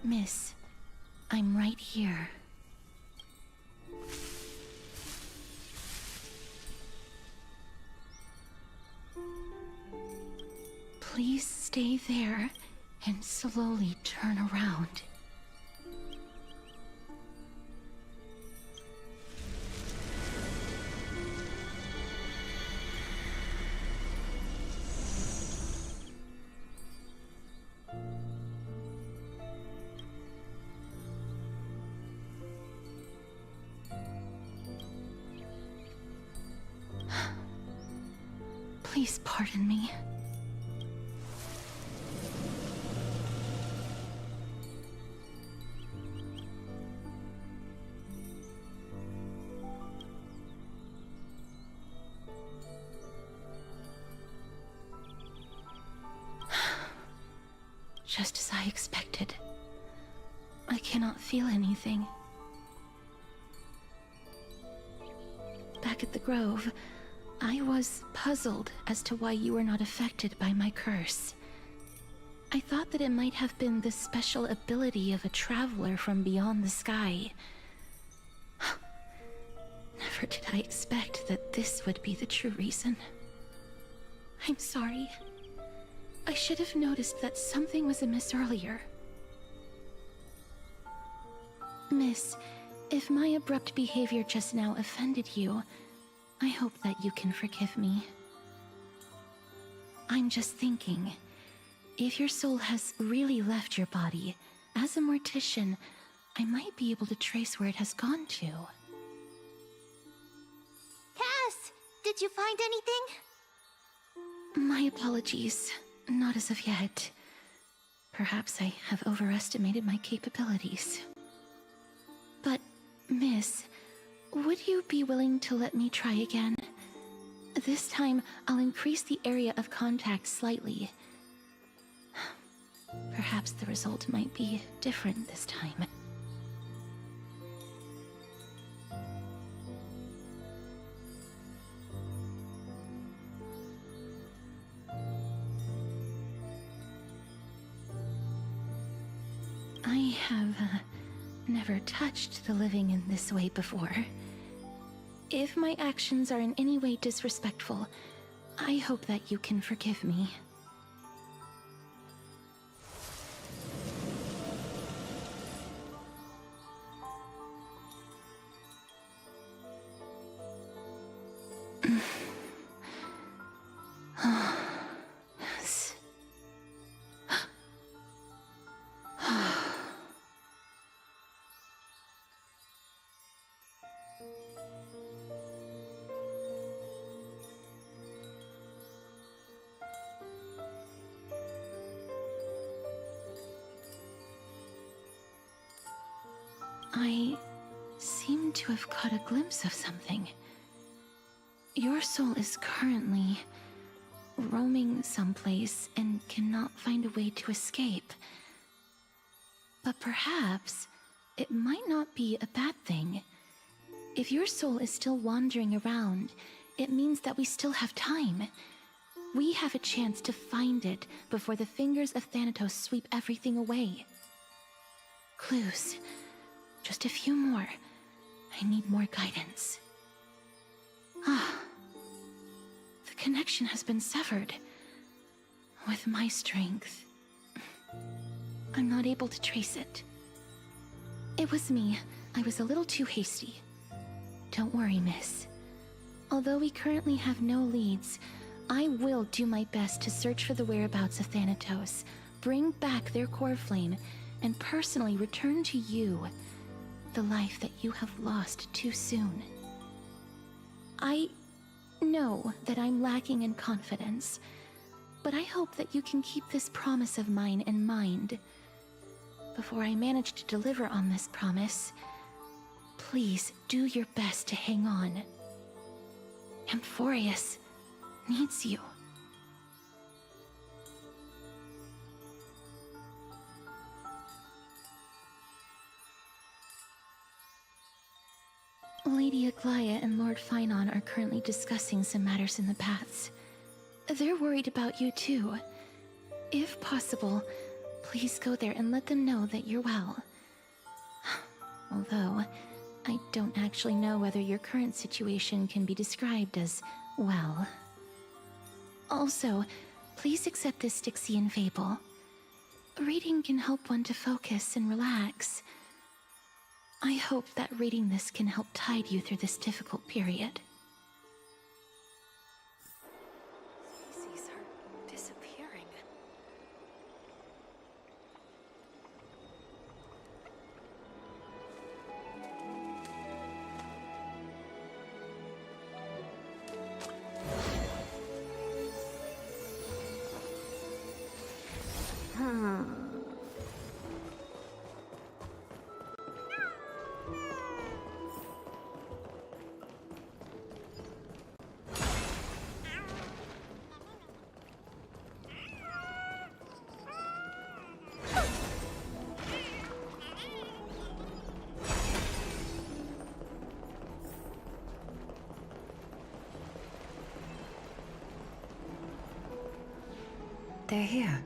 Miss, I'm right here. Please stay there and slowly turn around. Please pardon me. Just as I expected. I cannot feel anything. Back at the Grove, I was puzzled as to why you were not affected by my curse. I thought that it might have been the special ability of a traveler from beyond the sky. Never did I expect that this would be the true reason. I'm sorry. I should have noticed that something was amiss earlier. Miss, if my abrupt behavior just now offended you, I hope that you can forgive me. I'm just thinking, if your soul has really left your body, as a mortician, I might be able to trace where it has gone to. Cass, did you find anything? My apologies. Not as of yet. Perhaps I have overestimated my capabilities. But, Miss, would you be willing to let me try again? This time, I'll increase the area of contact slightly. Perhaps the result might be different this time. I have never touched the living in this way before. If my actions are in any way disrespectful, I hope that you can forgive me. Yes. I seem to have caught a glimpse of something. Your soul is currently roaming someplace and cannot find a way to escape. But perhaps it might not be a bad thing. If your soul is still wandering around, it means that we still have time. We have a chance to find it before the fingers of Thanatos sweep everything away. Clues. Just a few more. I need more guidance. Ah. The connection has been severed. With my strength, I'm not able to trace it. It was me. I was a little too hasty. Don't worry, miss. Although we currently have no leads, I will do my best to search for the whereabouts of Thanatos, bring back their core flame, and personally return to you the life that you have lost too soon. I know that I'm lacking in confidence, but I hope that you can keep this promise of mine in mind. Before I manage to deliver on this promise, please do your best to hang on. Amphorius needs you. Lady Aglaya and Lord Finon are currently discussing some matters in the paths. They're worried about you too. If possible, Please go there and let them know that you're well. Although, I don't actually know whether your current situation can be described as well. Also, please accept this Styxian fable. Reading can help one to focus and relax. I hope that reading this can help tide you through this difficult period. Species are disappearing. They're here.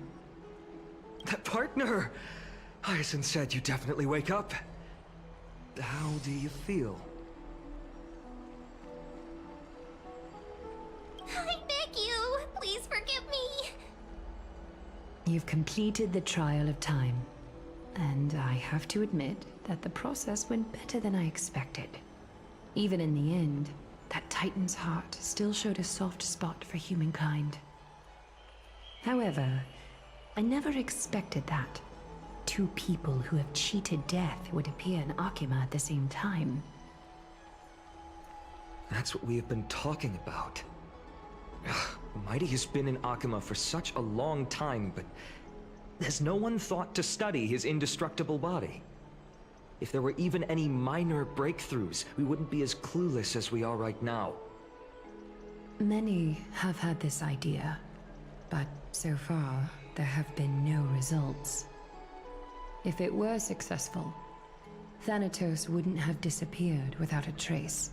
Partner! Hyacin said you definitely wake up. How do you feel? I beg you, please forgive me. You've completed the trial of time. And I have to admit that the process went better than I expected. Even in the end, that Titan's heart still showed a soft spot for humankind. However, I never expected that. Two people who have cheated death would appear in Akima at the same time. That's what we have been talking about. Mighty has been in Akima for such a long time, but has no one thought to study his indestructible body? If there were even any minor breakthroughs, we wouldn't be as clueless as we are right now. Many have had this idea, but so far, there have been no results. If it were successful, Thanatos wouldn't have disappeared without a trace.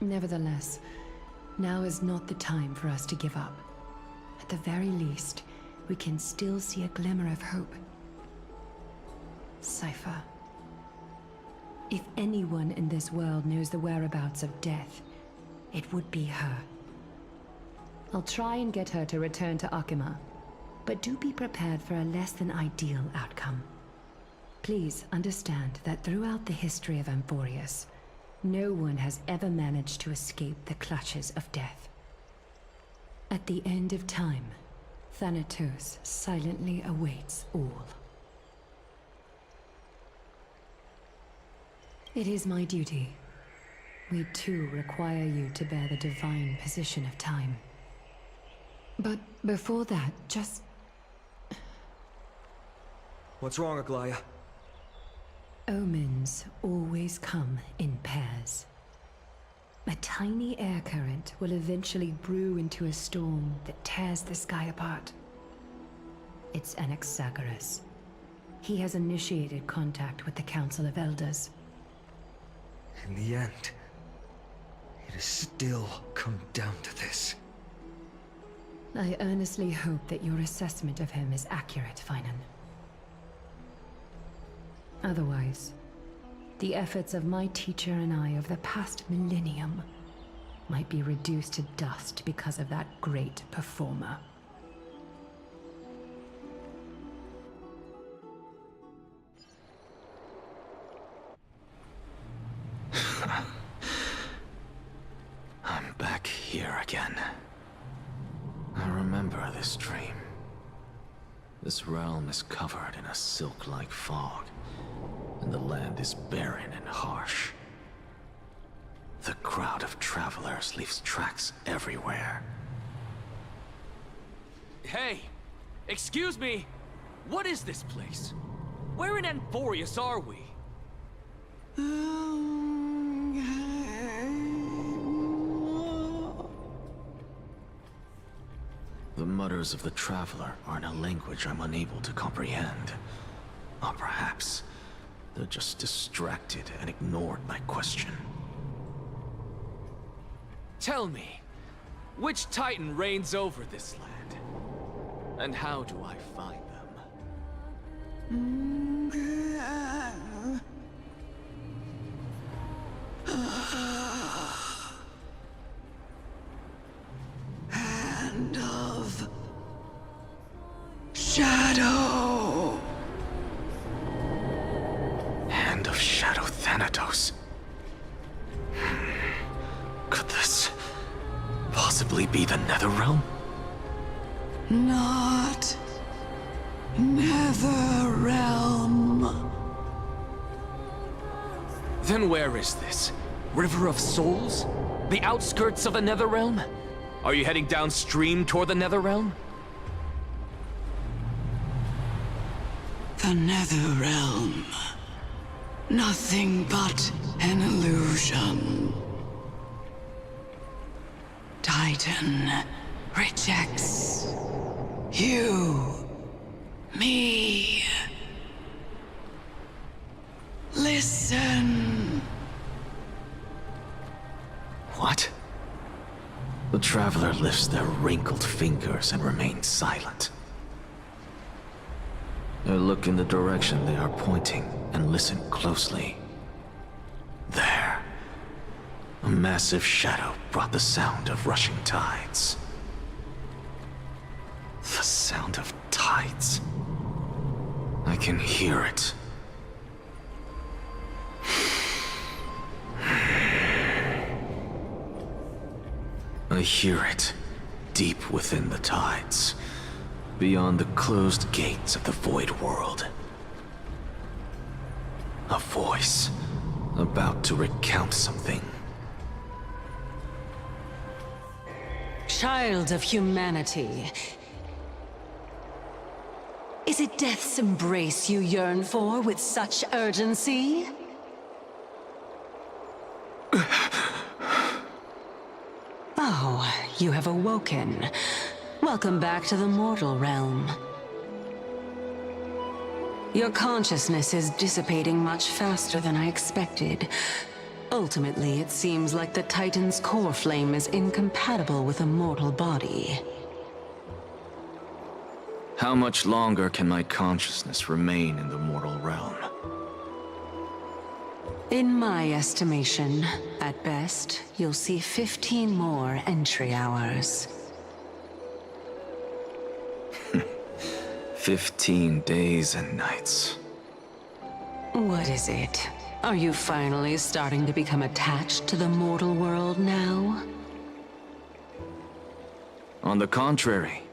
Nevertheless, now is not the time for us to give up. At the very least, we can still see a glimmer of hope. Cypher. If anyone in this world knows the whereabouts of death, it would be her. I'll try and get her to return to Akima, but do be prepared for a less than ideal outcome. Please understand that throughout the history of Amphorius, no one has ever managed to escape the clutches of death. At the end of time, Thanatos silently awaits all. It is my duty. We too require you to bear the divine position of time. But before that, just... What's wrong, Aglaya? Omens always come in pairs. A tiny air current will eventually brew into a storm that tears the sky apart. It's Anaxagoras. He has initiated contact with the Council of Elders. In the end, it has still come down to this. I earnestly hope that your assessment of him is accurate, Finan. Otherwise, the efforts of my teacher and I over the past millennium might be reduced to dust because of that great performer. I'm back here again. I remember this dream. This realm is covered in a silk-like fog, and the land is barren and harsh. The crowd of travelers leaves tracks everywhere. Hey! Excuse me! What is this place? Where in Amphorius are we? The mutters of the traveler are in a language I'm unable to comprehend. Or perhaps they're just distracted and ignored my question. Tell me, which Titan reigns over this land? And how do I find them? Hand of Shadow. Hand of Shadow Thanatos. Could this possibly be the Netherrealm? Not Netherrealm. Then where is this? River of Souls? The outskirts of the Netherrealm? Are you heading downstream toward the Netherrealm? The Netherrealm. Nothing but an illusion. Titan rejects you, me. Listen. What? The Traveler lifts their wrinkled fingers and remains silent. I look in the direction they are pointing and listen closely. There. A massive shadow brought the sound of rushing tides. The sound of tides. I can hear it. I hear it, deep within the tides, beyond the closed gates of the Void World. A voice, about to recount something. Child of humanity. Is it death's embrace you yearn for with such urgency? Oh, you have awoken. Welcome back to the mortal realm. Your consciousness is dissipating much faster than I expected. Ultimately, it seems like the Titan's core flame is incompatible with a mortal body. How much longer can my consciousness remain in the mortal realm? In my estimation, at best, you'll see 15 more entry hours. 15 days and nights. What is it? Are you finally starting to become attached to the mortal world now? On the contrary,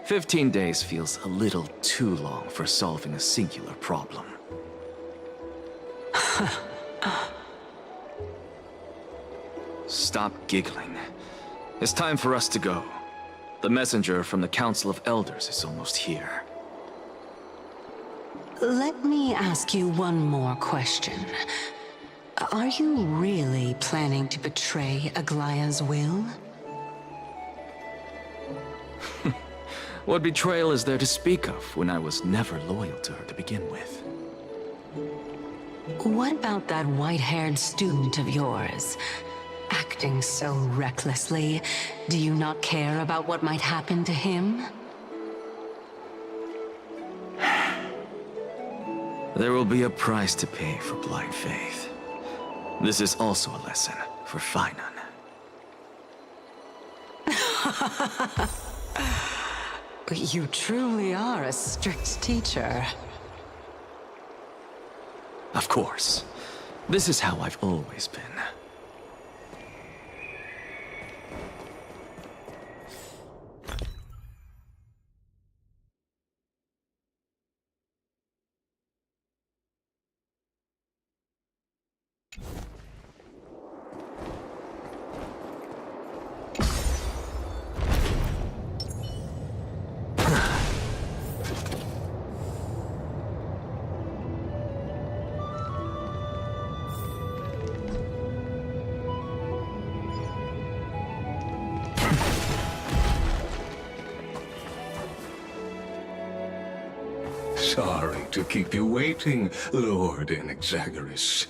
15 days feels a little too long for solving a singular problem. Stop giggling. It's time for us to go. The messenger from the Council of Elders is almost here. Let me ask you one more question. Are you really planning to betray Aglaya's will? What betrayal is there to speak of when I was never loyal to her to begin with? What about that white-haired student of yours? Acting so recklessly, do you not care about what might happen to him? There will be a price to pay for blind faith. This is also a lesson for Finan. You truly are a strict teacher. Of course. This is how I've always been. Sorry to keep you waiting, Lord Inexagaris.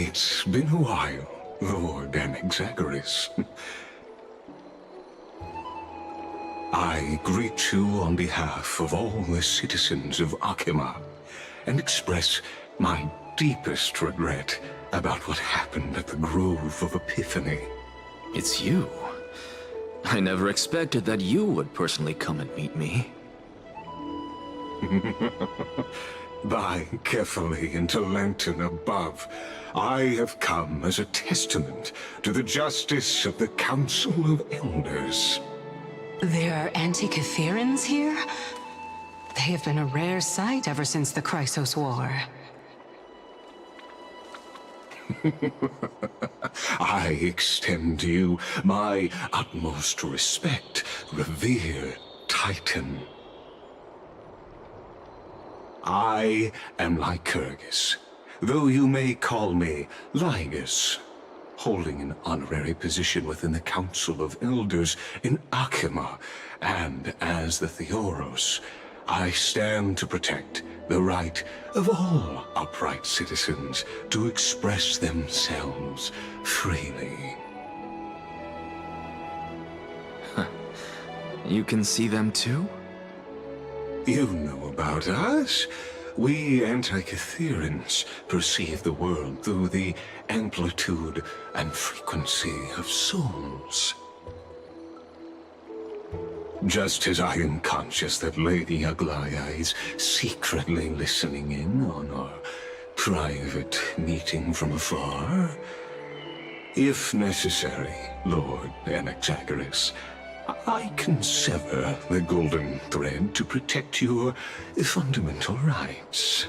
It's been a while, Lord Anaxagoras. I greet you on behalf of all the citizens of Akima, and express my deepest regret about what happened at the Grove of Epiphany. It's you. I never expected that you would personally come and meet me. By carefully into lantern above, I have come as a testament to the justice of the Council of Elders. There are Antikytherans here? They have been a rare sight ever since the Chrysos War. I extend to you my utmost respect, revered Titan. I am Lycurgus, though you may call me Lygus, holding an honorary position within the Council of Elders in Akima, and as the Theoros, I stand to protect the right of all upright citizens to express themselves freely. You can see them too? You know about us. We Antikytherans perceive the world through the amplitude and frequency of souls. Just as I am conscious that Lady Aglaya is secretly listening in on our private meeting from afar, if necessary, Lord Anaxagoras, I can sever the golden thread to protect your fundamental rights.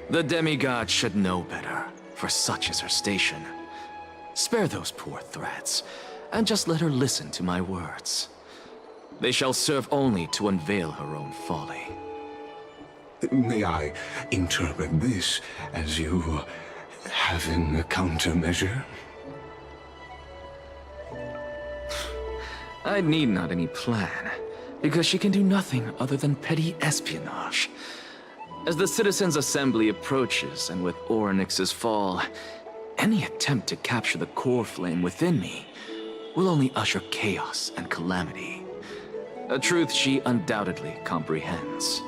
The demigod should know better, for such is her station. Spare those poor threats, and just let her listen to my words. They shall serve only to unveil her own folly. May I interpret this as you having a countermeasure? I need not any plan, because she can do nothing other than petty espionage. As the Citizens' Assembly approaches, and with Orynyx's fall, any attempt to capture the core flame within me will only usher chaos and calamity. A truth she undoubtedly comprehends.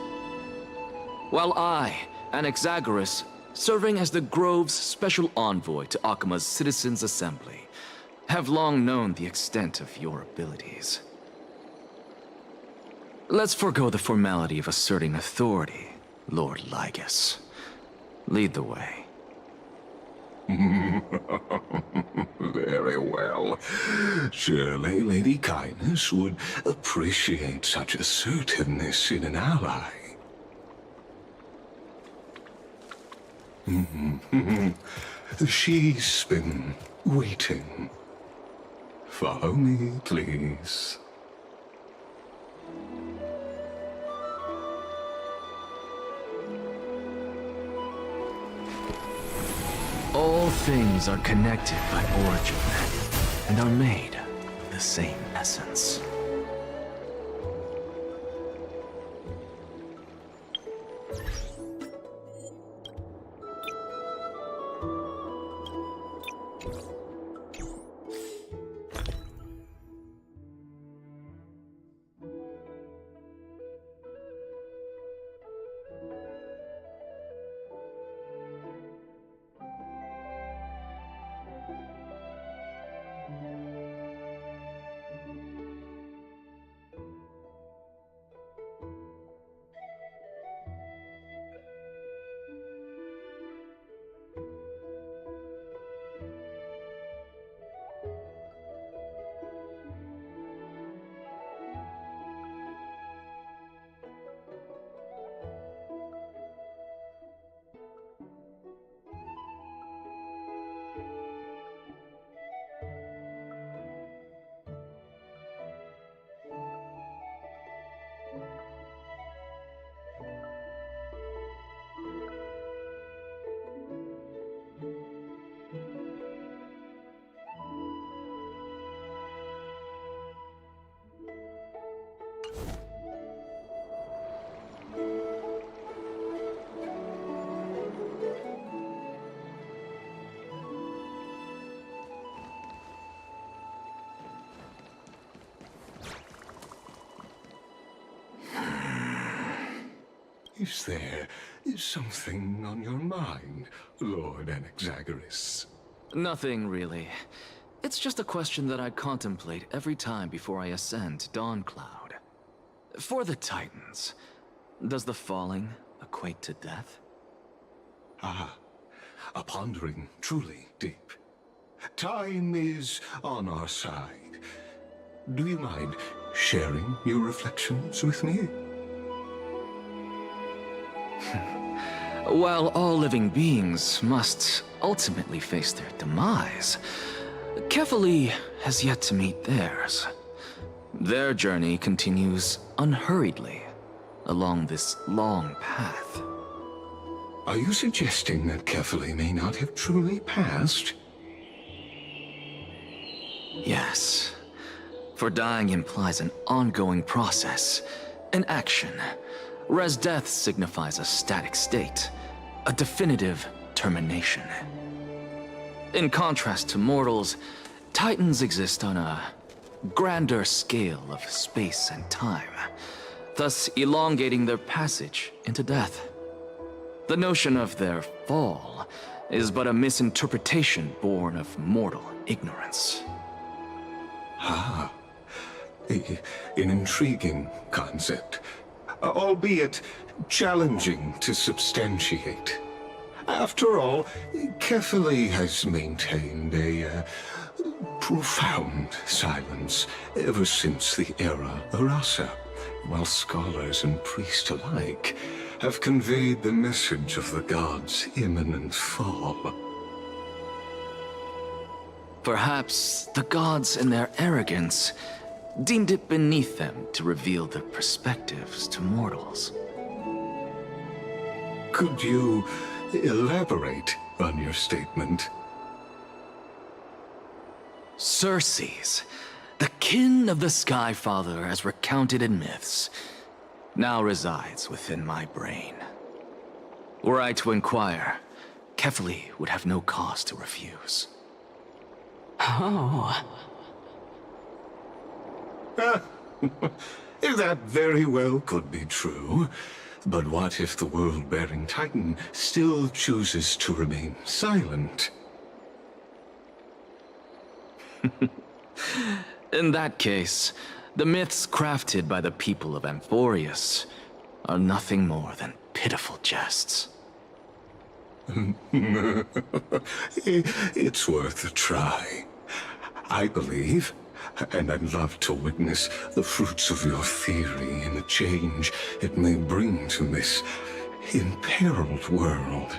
While I, Anaxagoras, serving as the Grove's special envoy to Akima's Citizens' Assembly, have long known the extent of your abilities. Let's forego the formality of asserting authority, Lord Lygus. Lead the way. Very well. Surely Lady Kindness would appreciate such assertiveness in an ally. She's been waiting. Follow me, please. All things are connected by origin, and are made of the same essence. Is there something on your mind, Lord Anaxagoras? Nothing, really. It's just a question that I contemplate every time before I ascend to Dawncloud. For the Titans, does the falling equate to death? Ah, a pondering truly deep. Time is on our side. Do you mind sharing your reflections with me? While all living beings must ultimately face their demise, Kefali has yet to meet theirs. Their journey continues unhurriedly along this long path. Are you suggesting that Kefali may not have truly passed? Yes. For dying implies an ongoing process, an action. Res death signifies a static state, a definitive termination. In contrast to mortals, Titans exist on a grander scale of space and time, thus elongating their passage into death. The notion of their fall is but a misinterpretation born of mortal ignorance. Ah, an intriguing concept, albeit challenging to substantiate. After all, Kefali has maintained a profound silence ever since the era Arasa, while scholars and priests alike have conveyed the message of the gods' imminent fall. Perhaps the gods, in their arrogance, deemed it beneath them to reveal their perspectives to mortals. Could you elaborate on your statement? Circes, the kin of the Sky Father as recounted in myths, now resides within my brain. Were I to inquire, Kefali would have no cause to refuse. Oh. That very well could be true. But what if the world-bearing Titan still chooses to remain silent? In that case, the myths crafted by the people of Amphorius are nothing more than pitiful jests. It's worth a try. I believe, and I'd love to witness the fruits of your theory and the change it may bring to this imperiled world.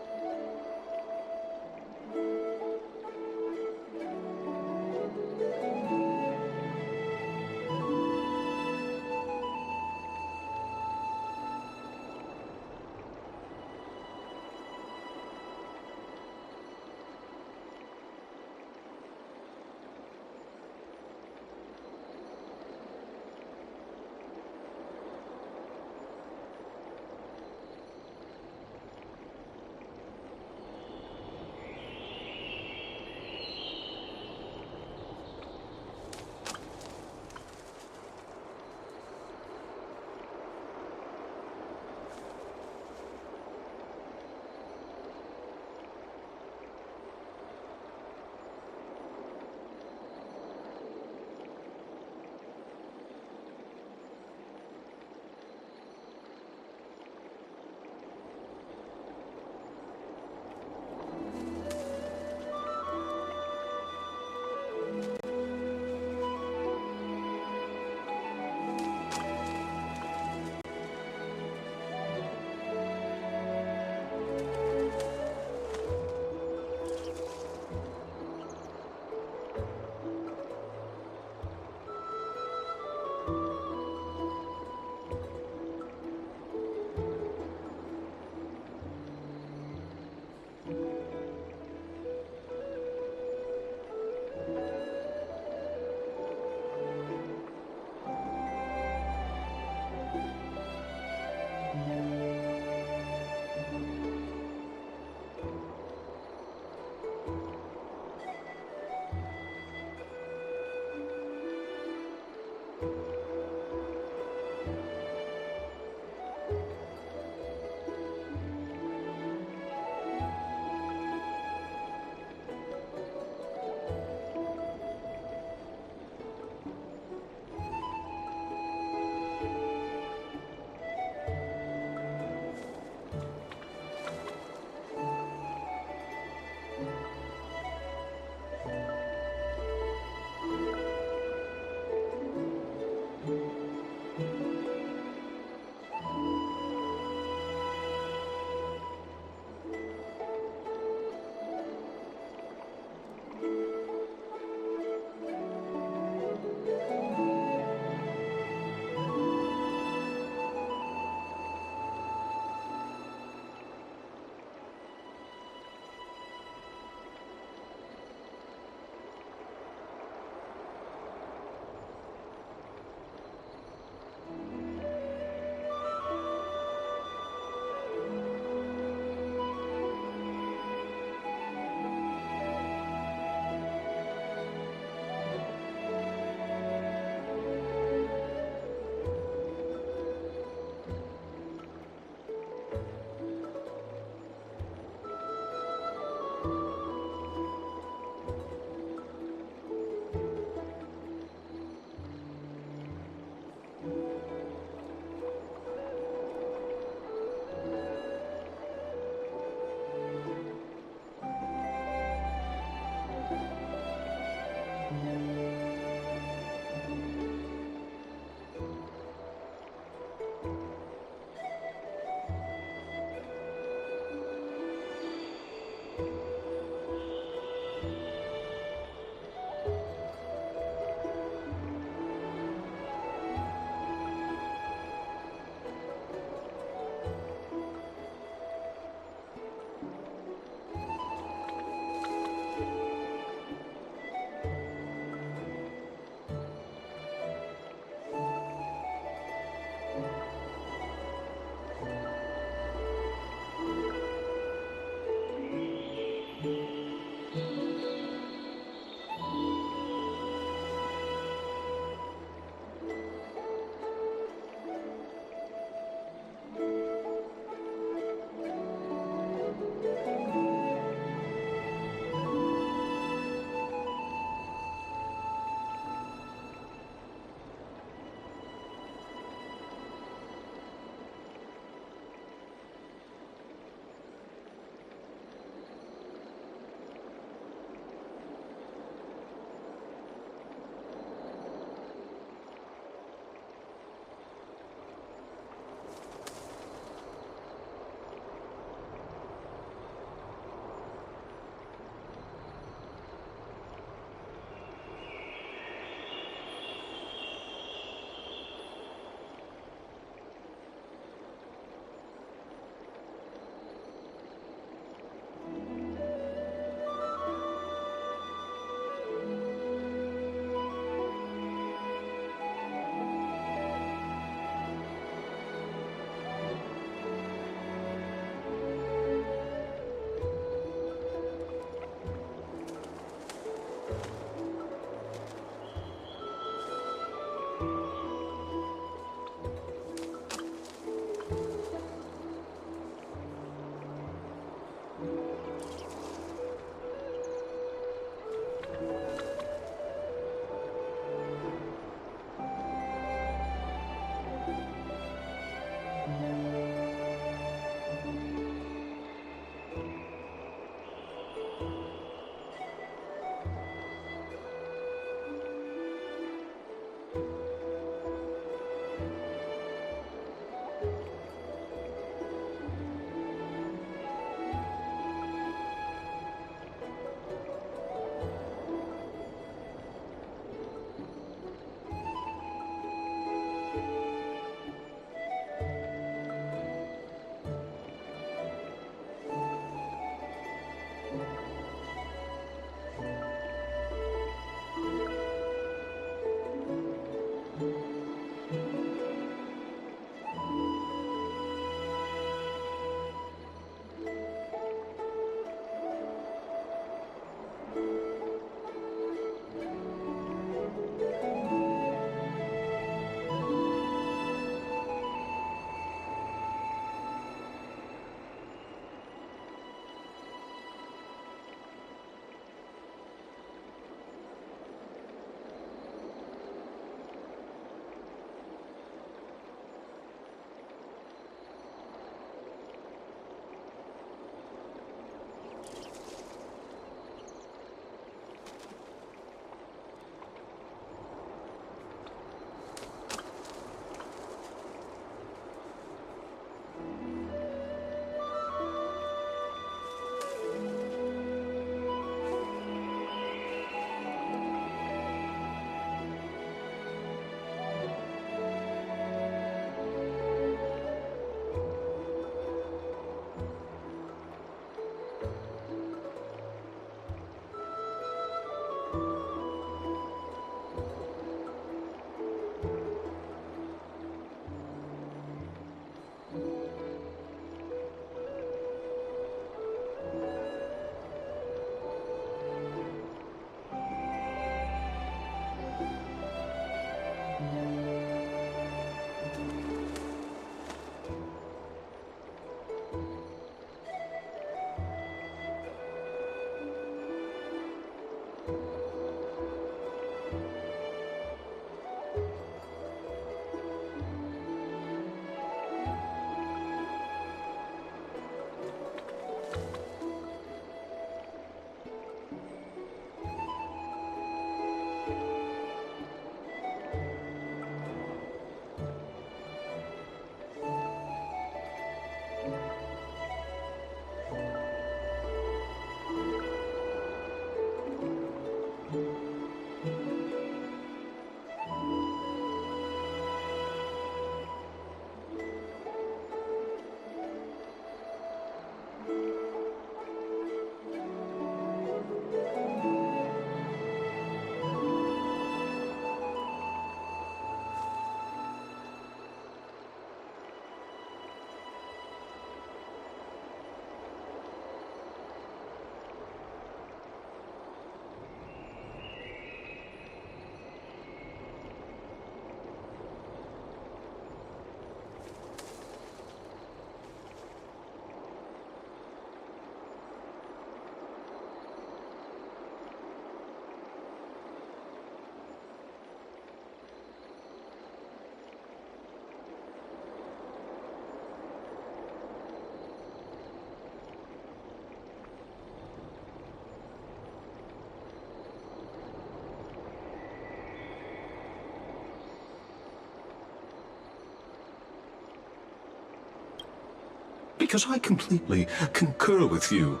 because I completely concur with you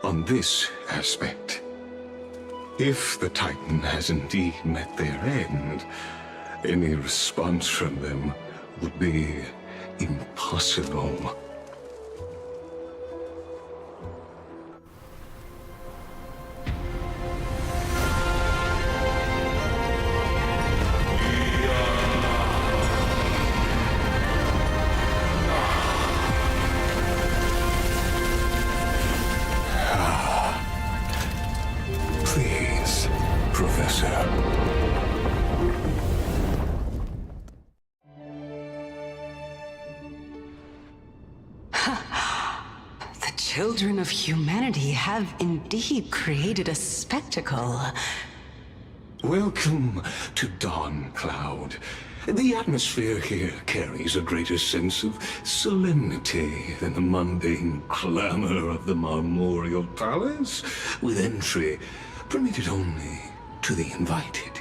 on this aspect. If the Titan has indeed met their end, any response from them would be impossible. Please, Professor. The children of humanity have indeed created a spectacle. Welcome to Dawn Cloud. The atmosphere here carries a greater sense of solemnity than the mundane clamor of the Marmorial Palace, with entry permitted only to the invited.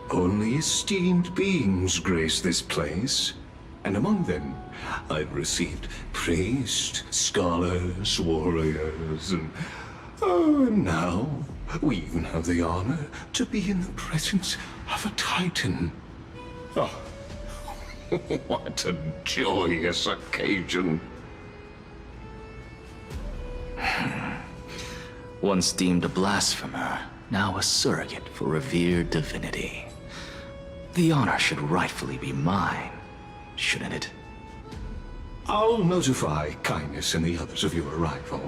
Only esteemed beings grace this place, and among them I've received priests, scholars, warriors, and now we even have the honor to be in the presence of a Titan. Oh, what a joyous occasion. Once deemed a blasphemer, now a surrogate for revered divinity. The honor should rightfully be mine, shouldn't it? I'll notify Kindness and the others of your arrival.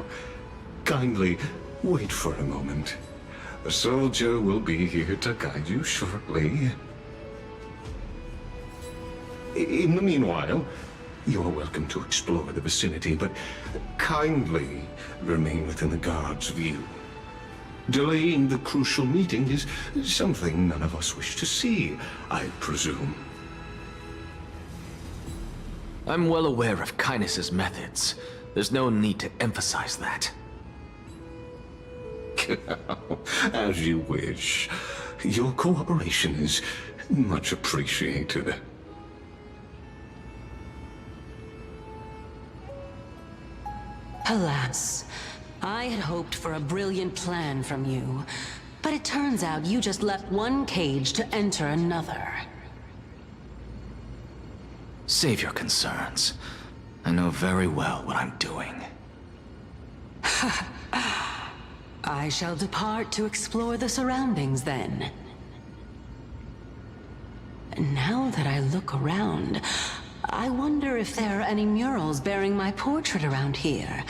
Kindly wait for a moment. A soldier will be here to guide you shortly. In the meanwhile, you are welcome to explore the vicinity, but kindly remain within the guard's view. Delaying the crucial meeting is something none of us wish to see, I presume. I'm well aware of Kindness's methods. There's no need to emphasize that. As you wish. Your cooperation is much appreciated. Alas, I had hoped for a brilliant plan from you, but it turns out you just left one cage to enter another. Save your concerns. I know very well what I'm doing. I shall depart to explore the surroundings then. Now that I look around, I wonder if there are any murals bearing my portrait around here.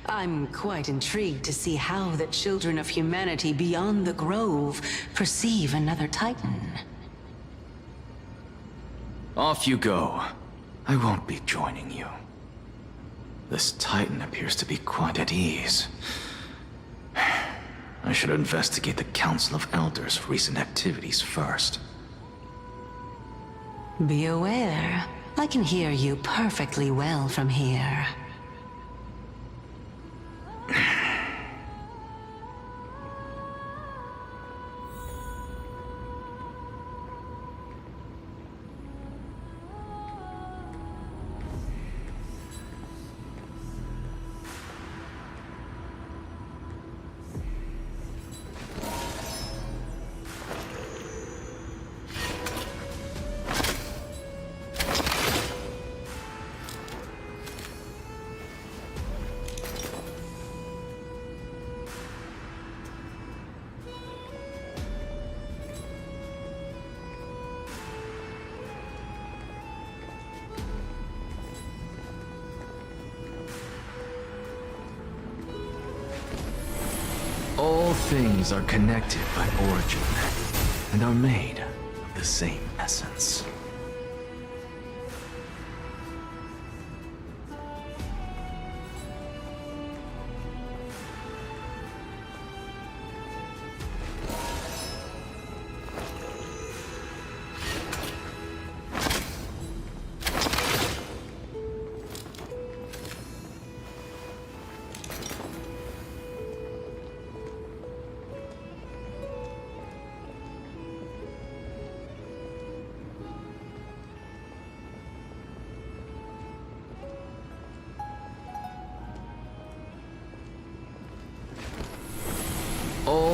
I'm quite intrigued to see how the children of humanity beyond the grove perceive another Titan. Off you go. I won't be joining you. This Titan appears to be quite at ease. I should investigate the Council of Elders' recent activities first. Be aware, I can hear you perfectly well from here. All things are connected by origin, and are made of the same essence.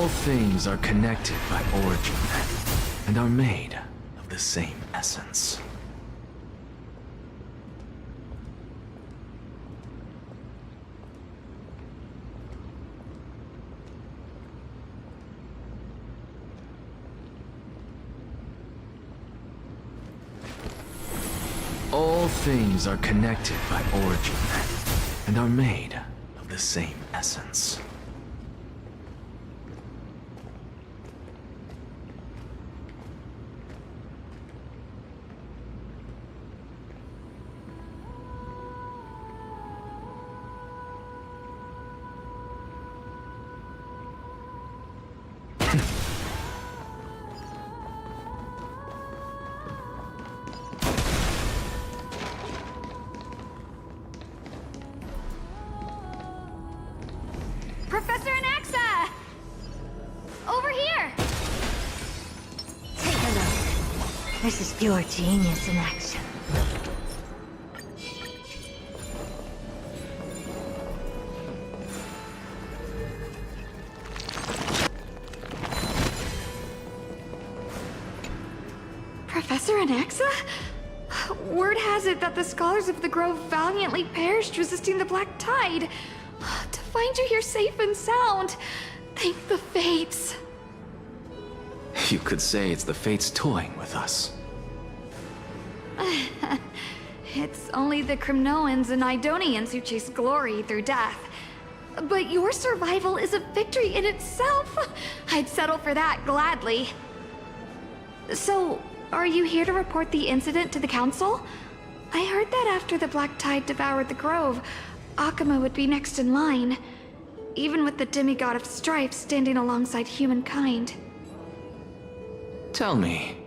All things are connected by origin, and are made of the same essence. All things are connected by origin, and are made of the same essence. Professor Anaxa! Over here! Take a look. This is pure genius in action. Professor Anaxa? Word has it that the scholars of the Grove valiantly perished resisting the Black Tide. To find you here safe and sound, thank the Fates. You could say it's the Fates toying with us. It's only the Crimnoans and Idonians who chase glory through death. But your survival is a victory in itself. I'd settle for that gladly. So, are you here to report the incident to the Council? I heard that after the Black Tide devoured the Grove, Akuma would be next in line, even with the demigod of strife standing alongside humankind. Tell me,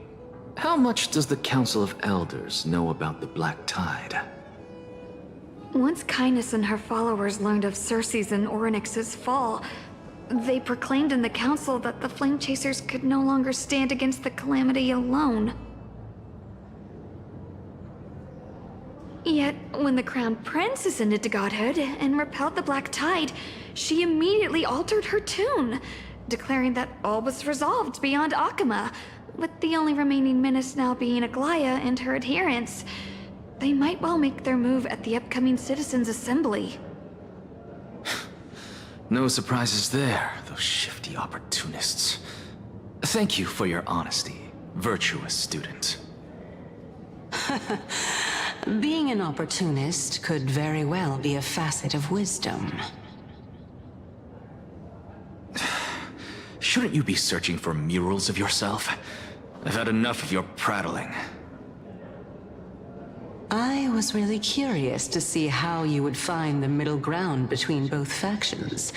how much does the Council of Elders know about the Black Tide? Once Kindness and her followers learned of Circe's and Orynyx's fall, they proclaimed in the council that the Flame Chasers could no longer stand against the calamity alone. Yet, when the Crown Prince ascended to godhood and repelled the Black Tide, she immediately altered her tune, declaring that all was resolved beyond Akuma, with the only remaining menace now being Aglaya and her adherents. They might well make their move at the upcoming Citizens' Assembly. No surprises there, those shifty opportunists. Thank you for your honesty, virtuous student. Being an opportunist could very well be a facet of wisdom. Shouldn't you be searching for murals of yourself? I've had enough of your prattling. I was really curious to see how you would find the middle ground between both factions,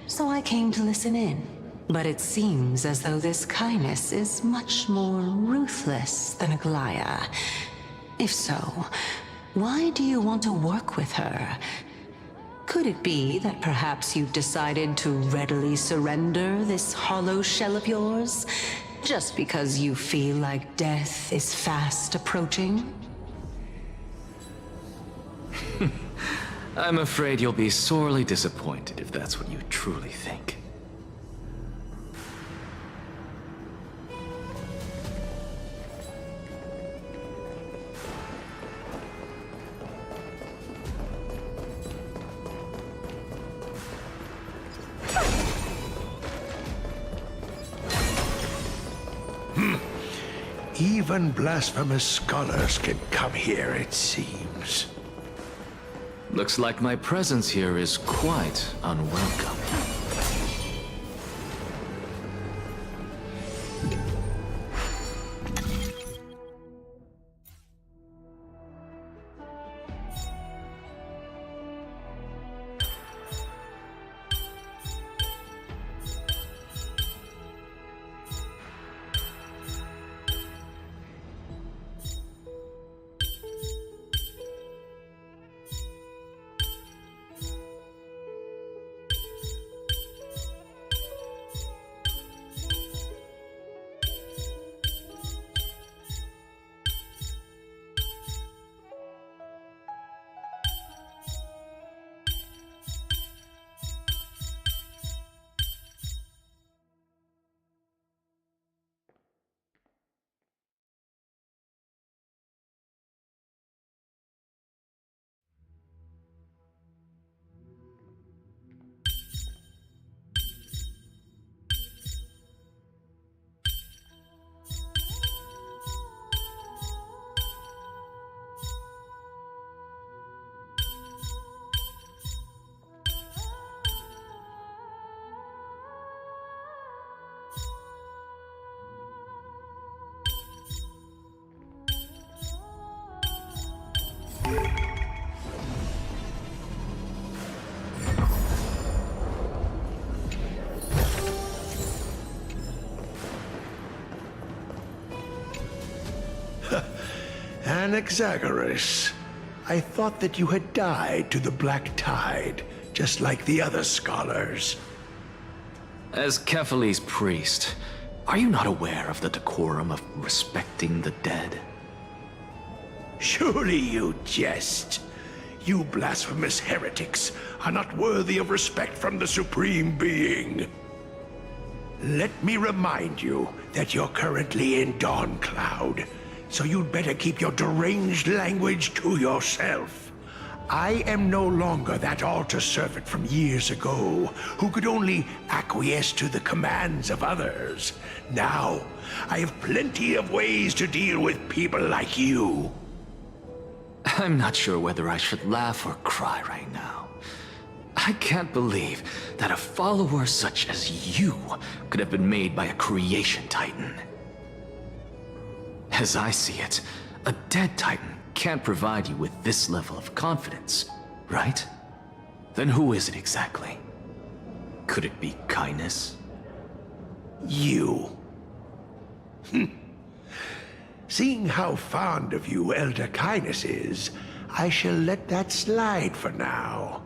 so I came to listen in. But it seems as though this Kindness is much more ruthless than Aglaya. If so, why do you want to work with her? Could it be that perhaps you've decided to readily surrender this hollow shell of yours, just because you feel like death is fast approaching? I'm afraid you'll be sorely disappointed if that's what you truly think. Even blasphemous scholars can come here, it seems. Looks like my presence here is quite unwelcome. Anaxagoras, I thought that you had died to the Black Tide, just like the other scholars. As Kephale's priest, are you not aware of the decorum of respecting the dead? Surely you jest. You blasphemous heretics are not worthy of respect from the Supreme Being. Let me remind you that you're currently in Dawn Cloud, so you'd better keep your deranged language to yourself. I am no longer that altar servant from years ago, who could only acquiesce to the commands of others. Now, I have plenty of ways to deal with people like you. I'm not sure whether I should laugh or cry right now. I can't believe that a follower such as you could have been made by a creation titan. As I see it, a dead titan can't provide you with this level of confidence, right? Then who is it exactly? Could it be kindness? You. Seeing how fond of you Elder Kindness is, I shall let that slide for now.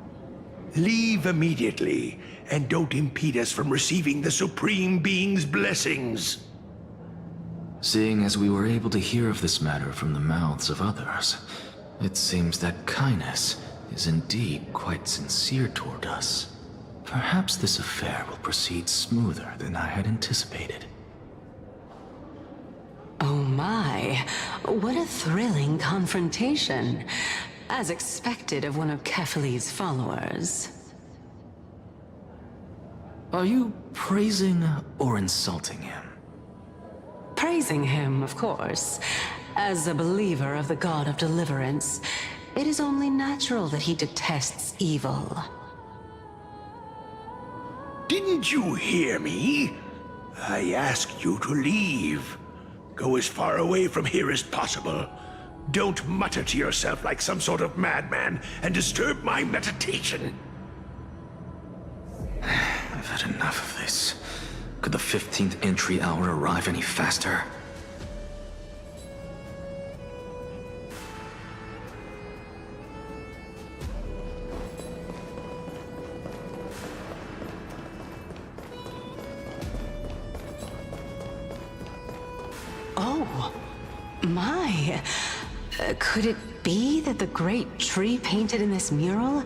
Leave immediately, and don't impede us from receiving the Supreme Being's blessings. Seeing as we were able to hear of this matter from the mouths of others, it seems that kindness is indeed quite sincere toward us. Perhaps this affair will proceed smoother than I had anticipated. Oh my, what a thrilling confrontation. As expected of one of Kephale's followers. Are you praising or insulting him? Praising him, of course. As a believer of the God of Deliverance, it is only natural that he detests evil. Didn't you hear me? I asked you to leave. Go as far away from here as possible. Don't mutter to yourself like some sort of madman and disturb my meditation. I've had enough of this. Could the 15th entry hour arrive any faster? Oh, my. Could it be that the great tree painted in this mural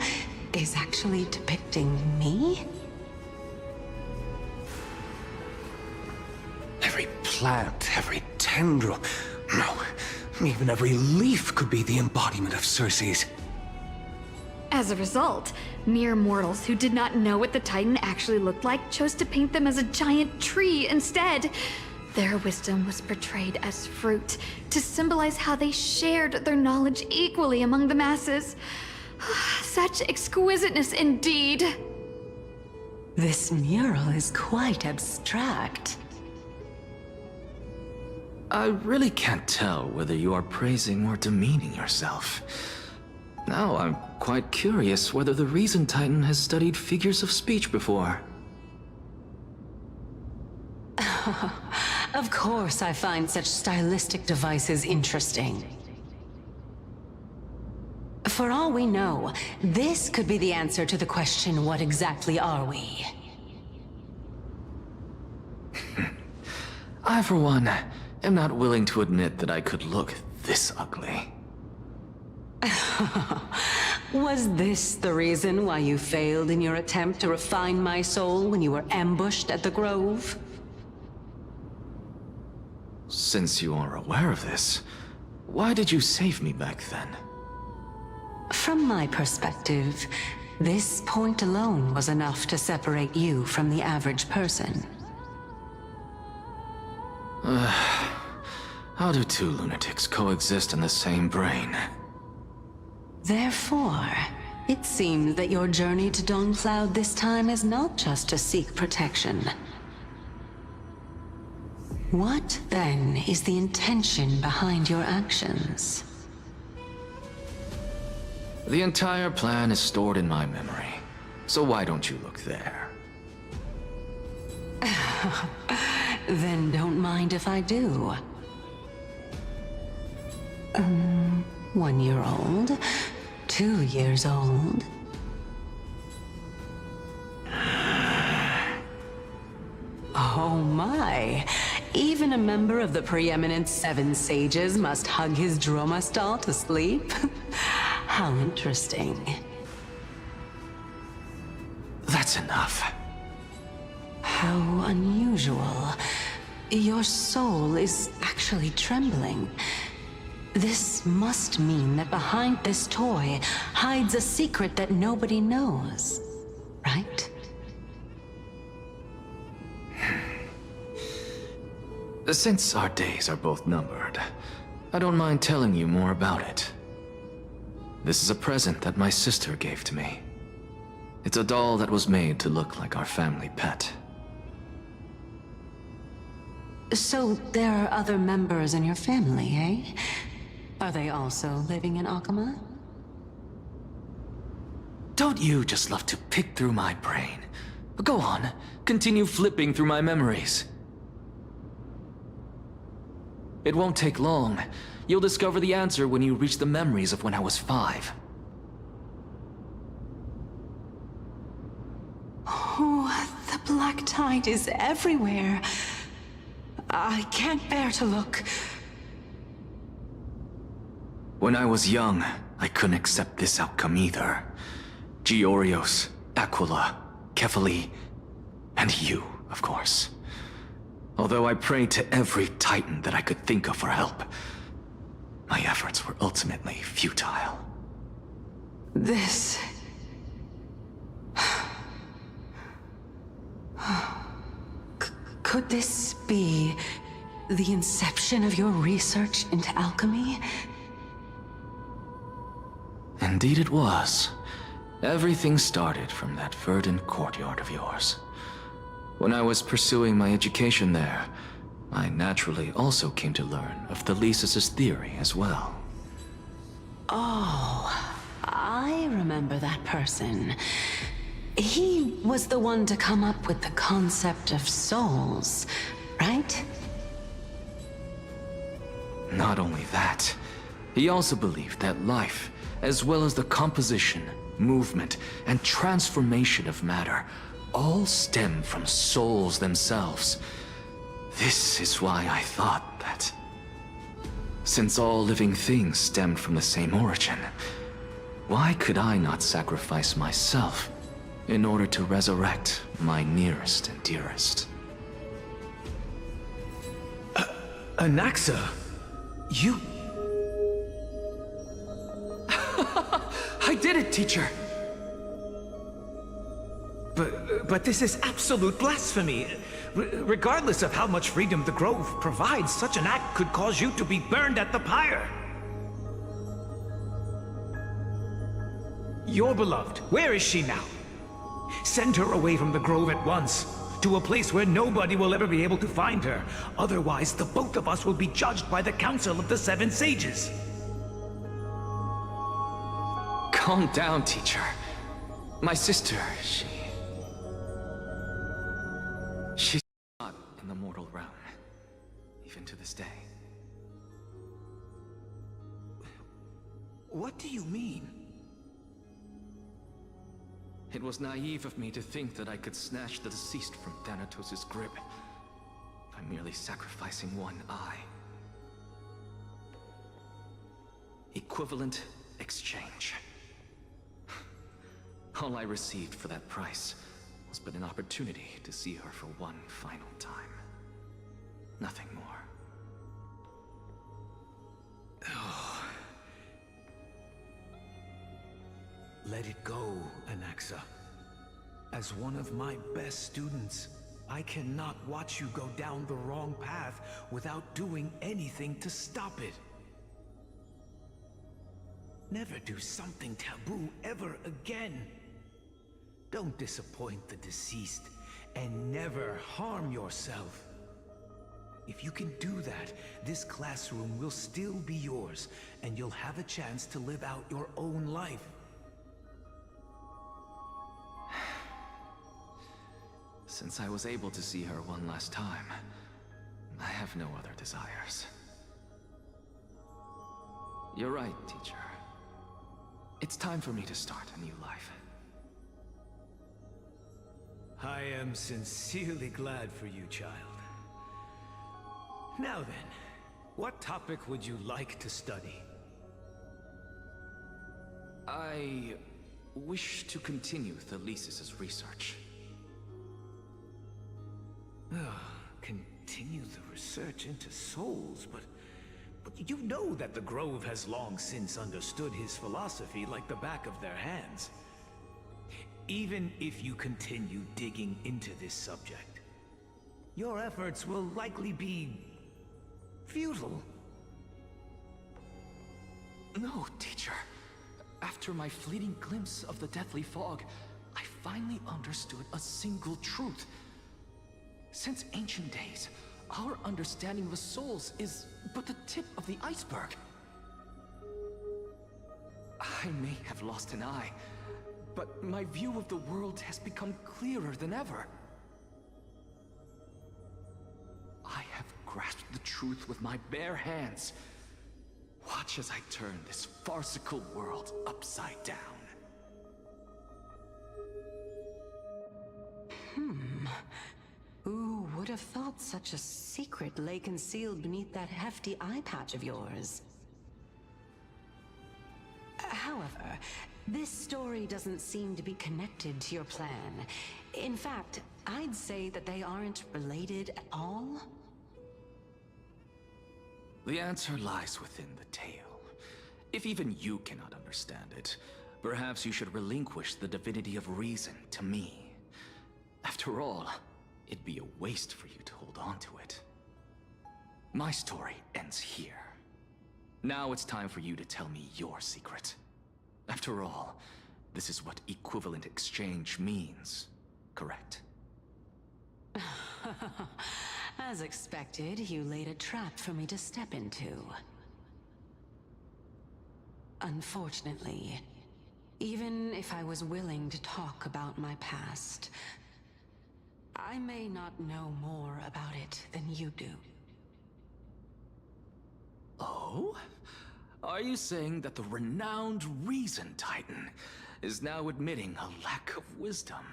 is actually depicting me? Every plant, every tendril, no, even every leaf could be the embodiment of Circe's. As a result, mere mortals who did not know what the Titan actually looked like chose to paint them as a giant tree instead. Their wisdom was portrayed as fruit, to symbolize how they shared their knowledge equally among the masses. Such exquisiteness indeed. This mural is quite abstract. I really can't tell whether you are praising or demeaning yourself. Now I'm quite curious whether the Reason Titan has studied figures of speech before. Of course I find such stylistic devices interesting. For all we know, this could be the answer to the question, what exactly are we? I, for one, am not willing to admit that I could look this ugly. Was this the reason why you failed in your attempt to refine my soul when you were ambushed at the Grove? Since you are aware of this, why did you save me back then? From my perspective, this point alone was enough to separate you from the average person. How do two lunatics coexist in the same brain? Therefore, it seems that your journey to Dawn this time is not just to seek protection. What, then, is the intention behind your actions? The entire plan is stored in my memory, so why don't you look there? Then don't mind if I do. 1 year old, 2 years old. Oh my! Even a member of the preeminent 7 sages must hug his droma stall to sleep? How interesting. That's enough. How unusual. Your soul is actually trembling. This must mean that behind this toy hides a secret that nobody knows, right? Since our days are both numbered, I don't mind telling you more about it. This is a present that my sister gave to me. It's a doll that was made to look like our family pet. So there are other members in your family, eh? Are they also living in Akama? Don't you just love to pick through my brain? Go on, continue flipping through my memories. It won't take long. You'll discover the answer when you reach the memories of when I was 5. Oh, the black tide is everywhere. I can't bear to look. When I was young, I couldn't accept this outcome either. Georios, Aquila, Kefali, and you, of course. Although I prayed to every titan that I could think of for help, my efforts were ultimately futile. This... Could this be the inception of your research into alchemy? Indeed it was. Everything started from that verdant courtyard of yours. When I was pursuing my education there, I naturally also came to learn of the Thesis' theory as well. Oh, I remember that person. He was the one to come up with the concept of souls, right? Not only that, he also believed that life, as well as the composition, movement, and transformation of matter, all stem from souls themselves. This is why I thought that, since all living things stemmed from the same origin, why could I not sacrifice myself in order to resurrect my nearest and dearest? Anaxa, you... I did it, teacher! But this is absolute blasphemy. Regardless of how much freedom the Grove provides, such an act could cause you to be burned at the pyre. Your beloved, where is she now? Send her away from the Grove at once, to a place where nobody will ever be able to find her. Otherwise, the both of us will be judged by the Council of the 7 Sages. Calm down, teacher. My sister, she's not in the mortal realm, even to this day. What do you mean? It was naive of me to think that I could snatch the deceased from Thanatos' grip by merely sacrificing one eye. Equivalent exchange. All I received for that price was but an opportunity to see her for one final time. Nothing more. Let it go, Anaxa. As one of my best students, I cannot watch you go down the wrong path without doing anything to stop it. Never do something taboo ever again. Don't disappoint the deceased, and never harm yourself. If you can do that, this classroom will still be yours, and you'll have a chance to live out your own life. Since I was able to see her one last time, I have no other desires. You're right, teacher. It's time for me to start a new life. I am sincerely glad for you, child. Now then, what topic would you like to study? I wish to continue Thalesis' research. Continue the research into souls, but you know that the Grove has long since understood his philosophy like the back of their hands. Even if you continue digging into this subject, your efforts will likely be futile. No, teacher. After my fleeting glimpse of the deathly fog, I finally understood a single truth. Since ancient days, our understanding of the souls is but the tip of the iceberg. I may have lost an eye, but my view of the world has become clearer than ever. I have grasped the truth with my bare hands. Watch as I turn this farcical world upside down. Who would have thought such a secret lay concealed beneath that hefty eye patch of yours? However, this story doesn't seem to be connected to your plan. In fact, I'd say that they aren't related at all. The answer lies within the tale. If even you cannot understand it, perhaps you should relinquish the divinity of reason to me. After all, it'd be a waste for you to hold on to it. My story ends here. Now it's time for you to tell me your secret. After all, this is what equivalent exchange means, correct? As expected, you laid a trap for me to step into. Unfortunately, even if I was willing to talk about my past, I may not know more about it than you do. Oh? Are you saying that the renowned Reason Titan is now admitting a lack of wisdom?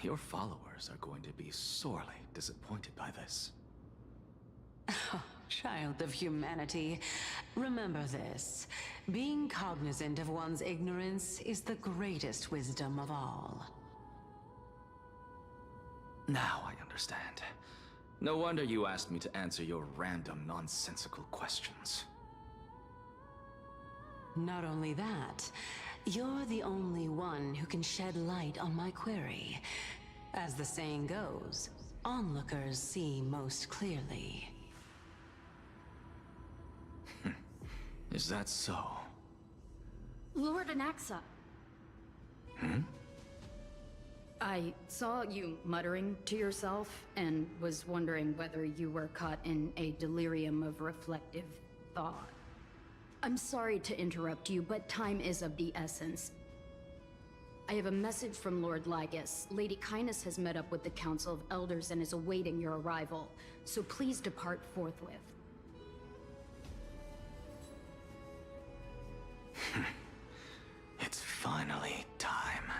Your followers are going to be sorely disappointed by this. Child of humanity, remember this. Being cognizant of one's ignorance is the greatest wisdom of all. Now I understand. No wonder you asked me to answer your random, nonsensical questions. Not only that, you're the only one who can shed light on my query. As the saying goes, onlookers see most clearly. Is that so? Lord Anaxa. I saw you muttering to yourself and was wondering whether you were caught in a delirium of reflective thought. I'm sorry to interrupt you, but time is of the essence. I have a message from Lord Lygus. Lady Kindness has met up with the Council of Elders and is awaiting your arrival, so please depart forthwith. It's finally time.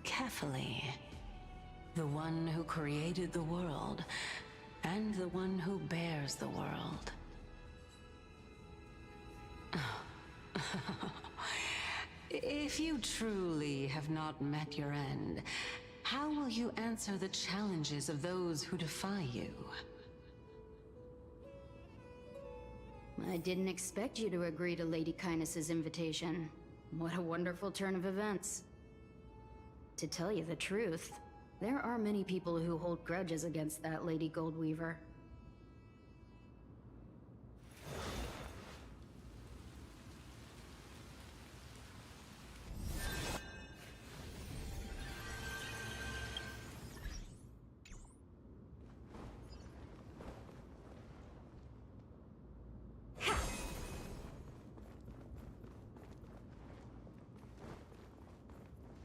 Carefully. The one who created the world, and the one who bears the world. If you truly have not met your end, how will you answer the challenges of those who defy you? I didn't expect you to agree to Lady Kindness's invitation. What a wonderful turn of events. To tell you the truth, there are many people who hold grudges against that Lady Goldweaver.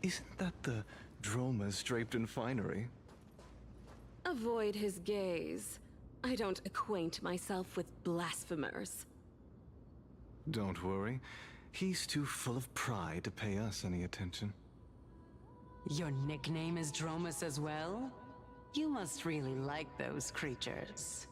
Isn't that the dromas draped in finery? Avoid his gaze. I don't acquaint myself with blasphemers. Don't worry. He's too full of pride to pay us any attention. Your nickname is Dromus as well? You must really like those creatures.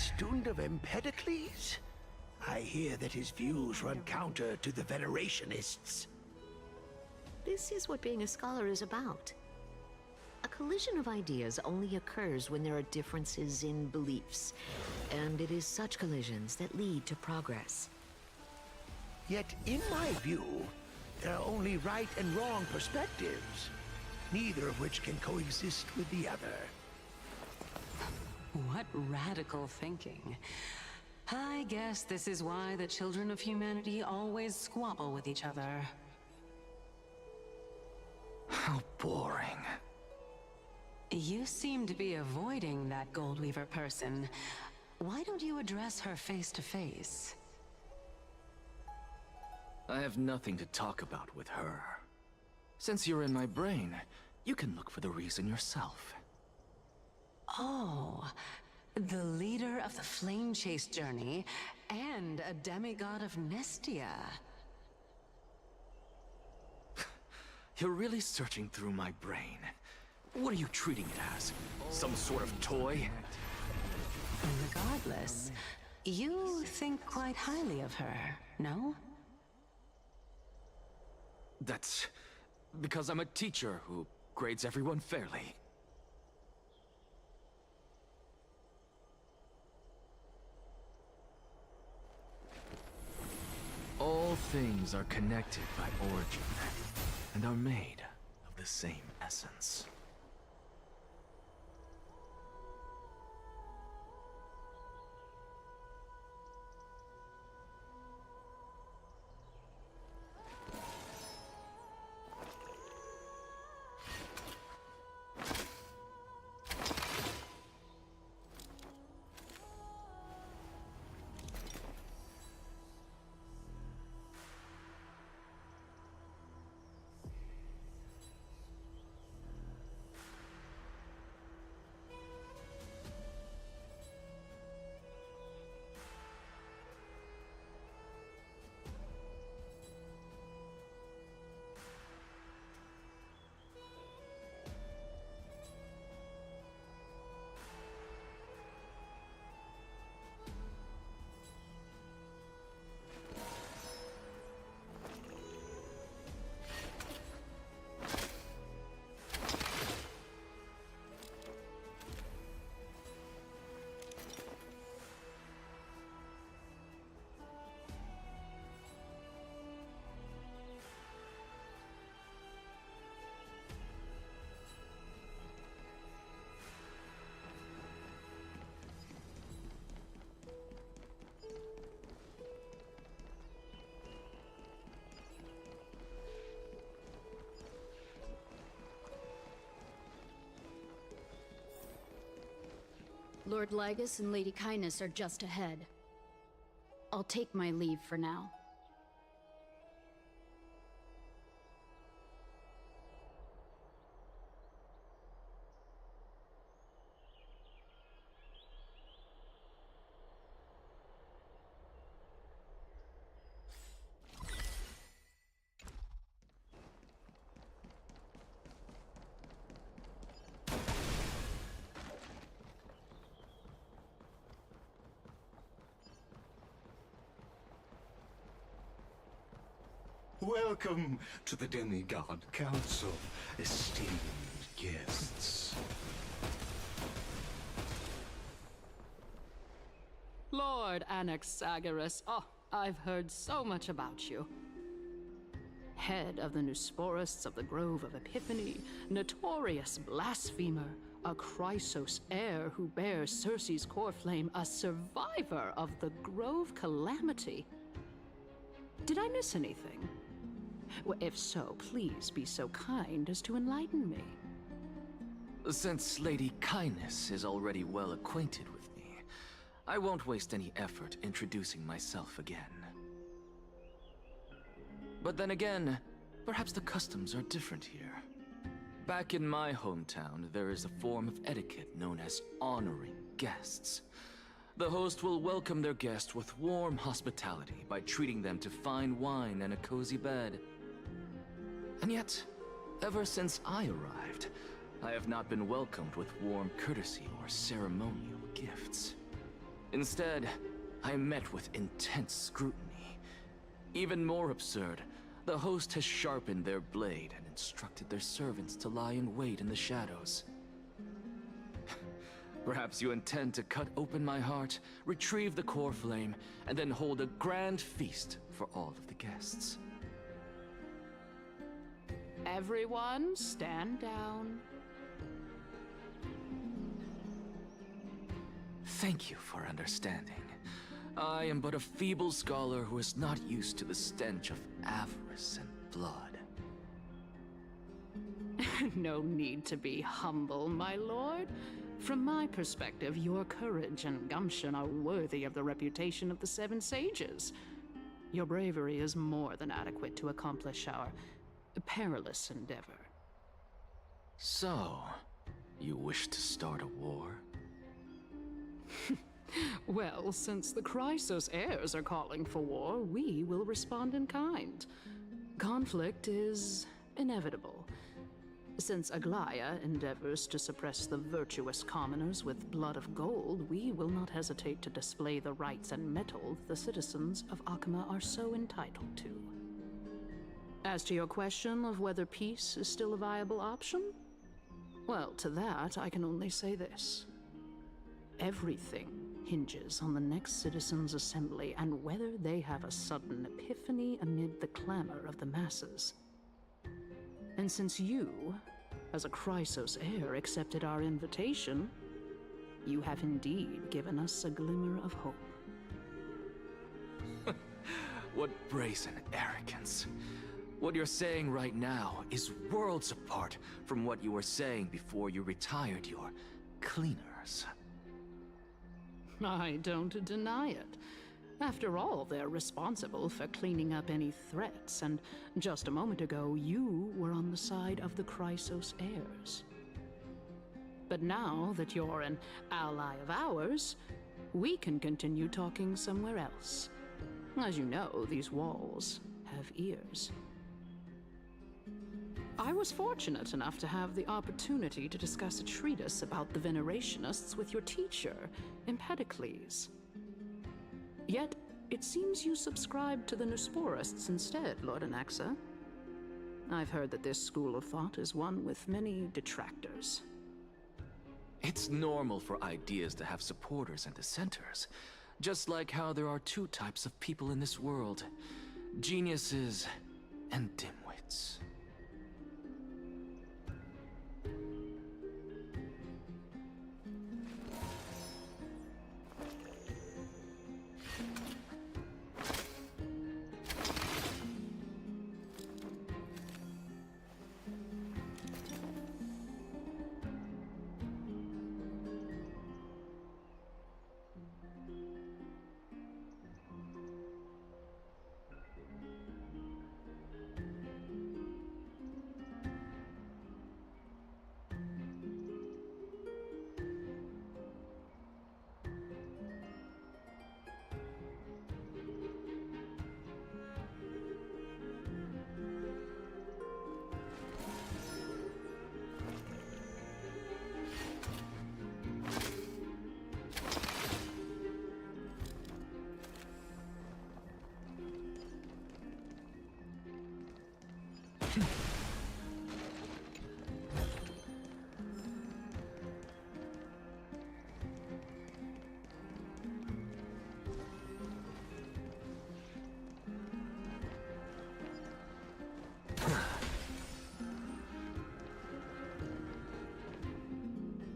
student of Empedocles? I hear that his views run counter to the Venerationists. This is what being a scholar is about. A collision of ideas only occurs when there are differences in beliefs, and it is such collisions that lead to progress. Yet, in my view, there are only right and wrong perspectives, neither of which can coexist with the other. What radical thinking. I guess this is why the children of humanity always squabble with each other. How boring. You seem to be avoiding that Goldweaver person. Why don't you address her face to face? I have nothing to talk about with her. Since you're in my brain, you can look for the reason yourself. Oh, the leader of the Flame Chase journey, and a demigod of Nestia. You're really searching through my brain. What are you treating it as? Some sort of toy? Regardless, you think quite highly of her, no? That's because I'm a teacher who grades everyone fairly. All things are connected by origin, and are made of the same essence. Lord Lygus and Lady Kindness are just ahead. I'll take my leave for now. Welcome to the Demigod Council, esteemed guests. Lord Anaxagoras, oh, I've heard so much about you. Head of the Nusporists of the Grove of Epiphany, notorious blasphemer, a Chrysos heir who bears Circe's core flame, a survivor of the Grove Calamity. Did I miss anything? Well, if so, please be so kind as to enlighten me. Since Lady Kindness is already well acquainted with me, I won't waste any effort introducing myself again. But then again, perhaps the customs are different here. Back in my hometown, there is a form of etiquette known as honoring guests. The host will welcome their guest with warm hospitality by treating them to fine wine and a cozy bed. And yet, ever since I arrived, I have not been welcomed with warm courtesy or ceremonial gifts. Instead, I met with intense scrutiny. Even more absurd, the host has sharpened their blade and instructed their servants to lie in wait in the shadows. Perhaps you intend to cut open my heart, retrieve the core flame, and then hold a grand feast for all of the guests. Everyone, stand down. Thank you for understanding. I am but a feeble scholar who is not used to the stench of avarice and blood. No need to be humble, my lord. From my perspective, your courage and gumption are worthy of the reputation of the Seven Sages. Your bravery is more than adequate to accomplish our perilous endeavor. So, you wish to start a war? Well, since the Chrysos heirs are calling for war, we will respond in kind. Conflict is inevitable. Since Aglaya endeavors to suppress the virtuous commoners with blood of gold, we will not hesitate to display the rights and mettle the citizens of Akima are so entitled to. As to your question of whether peace is still a viable option, well, to that I can only say this. Everything hinges on the next citizens' assembly and whether they have a sudden epiphany amid the clamor of the masses. And since you, as a Chrysos heir, accepted our invitation, you have indeed given us a glimmer of hope. What brazen arrogance. What you're saying right now is worlds apart from what you were saying before you retired your cleaners. I don't deny it. After all, they're responsible for cleaning up any threats, and just a moment ago, you were on the side of the Chrysos heirs. But now that you're an ally of ours, we can continue talking somewhere else. As you know, these walls have ears. I was fortunate enough to have the opportunity to discuss a treatise about the Venerationists with your teacher, Empedocles. Yet, it seems you subscribe to the Nusporists instead, Lord Anaxa. I've heard that this school of thought is one with many detractors. It's normal for ideas to have supporters and dissenters, just like how there are two types of people in this world: geniuses and dimwits.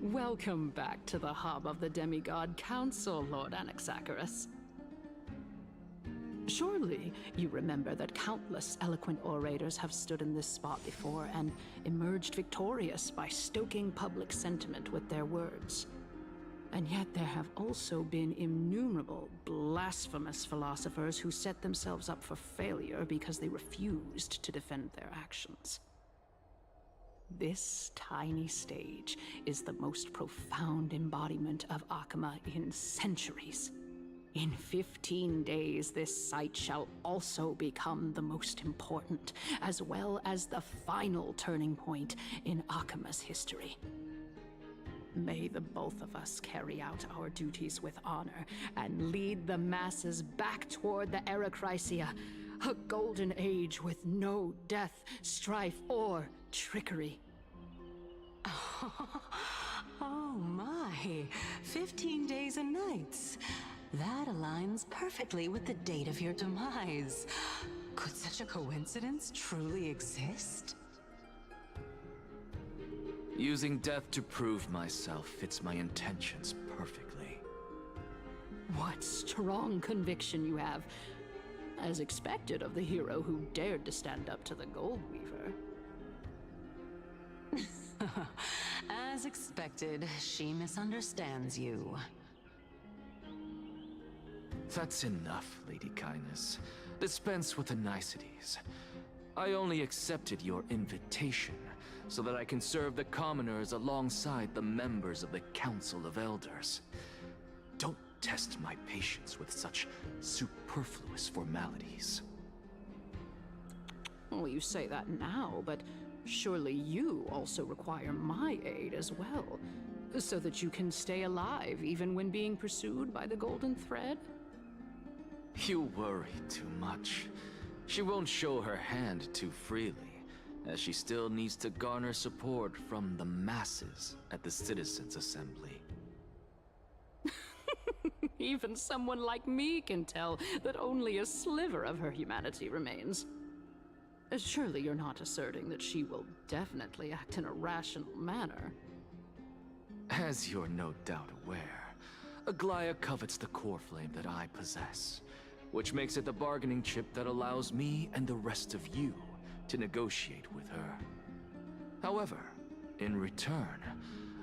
Welcome back to the hub of the Demigod Council, Lord Anaxagoras. Surely you remember that countless eloquent orators have stood in this spot before and emerged victorious by stoking public sentiment with their words. And yet there have also been innumerable blasphemous philosophers who set themselves up for failure because they refused to defend their actions. This tiny stage is the most profound embodiment of Akima in centuries. In 15 days, this site shall also become the most important, as well as the final turning point in Akima's history. May the both of us carry out our duties with honor and lead the masses back toward the Erechrysia, a golden age with no death, strife, or trickery. Oh my, 15 days and nights. That aligns perfectly with the date of your demise. Could such a coincidence truly exist? Using death to prove myself fits my intentions perfectly. What strong conviction you have, as expected of the hero who dared to stand up to the Gold Weaver. As expected, she misunderstands you. That's enough, Lady Kindness. Dispense with the niceties. I only accepted your invitation so that I can serve the commoners alongside the members of the Council of Elders. Don't test my patience with such superfluous formalities. Well, you say that now, but surely you also require my aid as well, so that you can stay alive even when being pursued by the Golden Thread? You worry too much. She won't show her hand too freely, as she still needs to garner support from the masses at the Citizens' Assembly. Even someone like me can tell that only a sliver of her humanity remains. Surely you're not asserting that she will definitely act in a rational manner. As you're no doubt aware, Aglaya covets the core flame that I possess, which makes it the bargaining chip that allows me and the rest of you to negotiate with her. However, in return,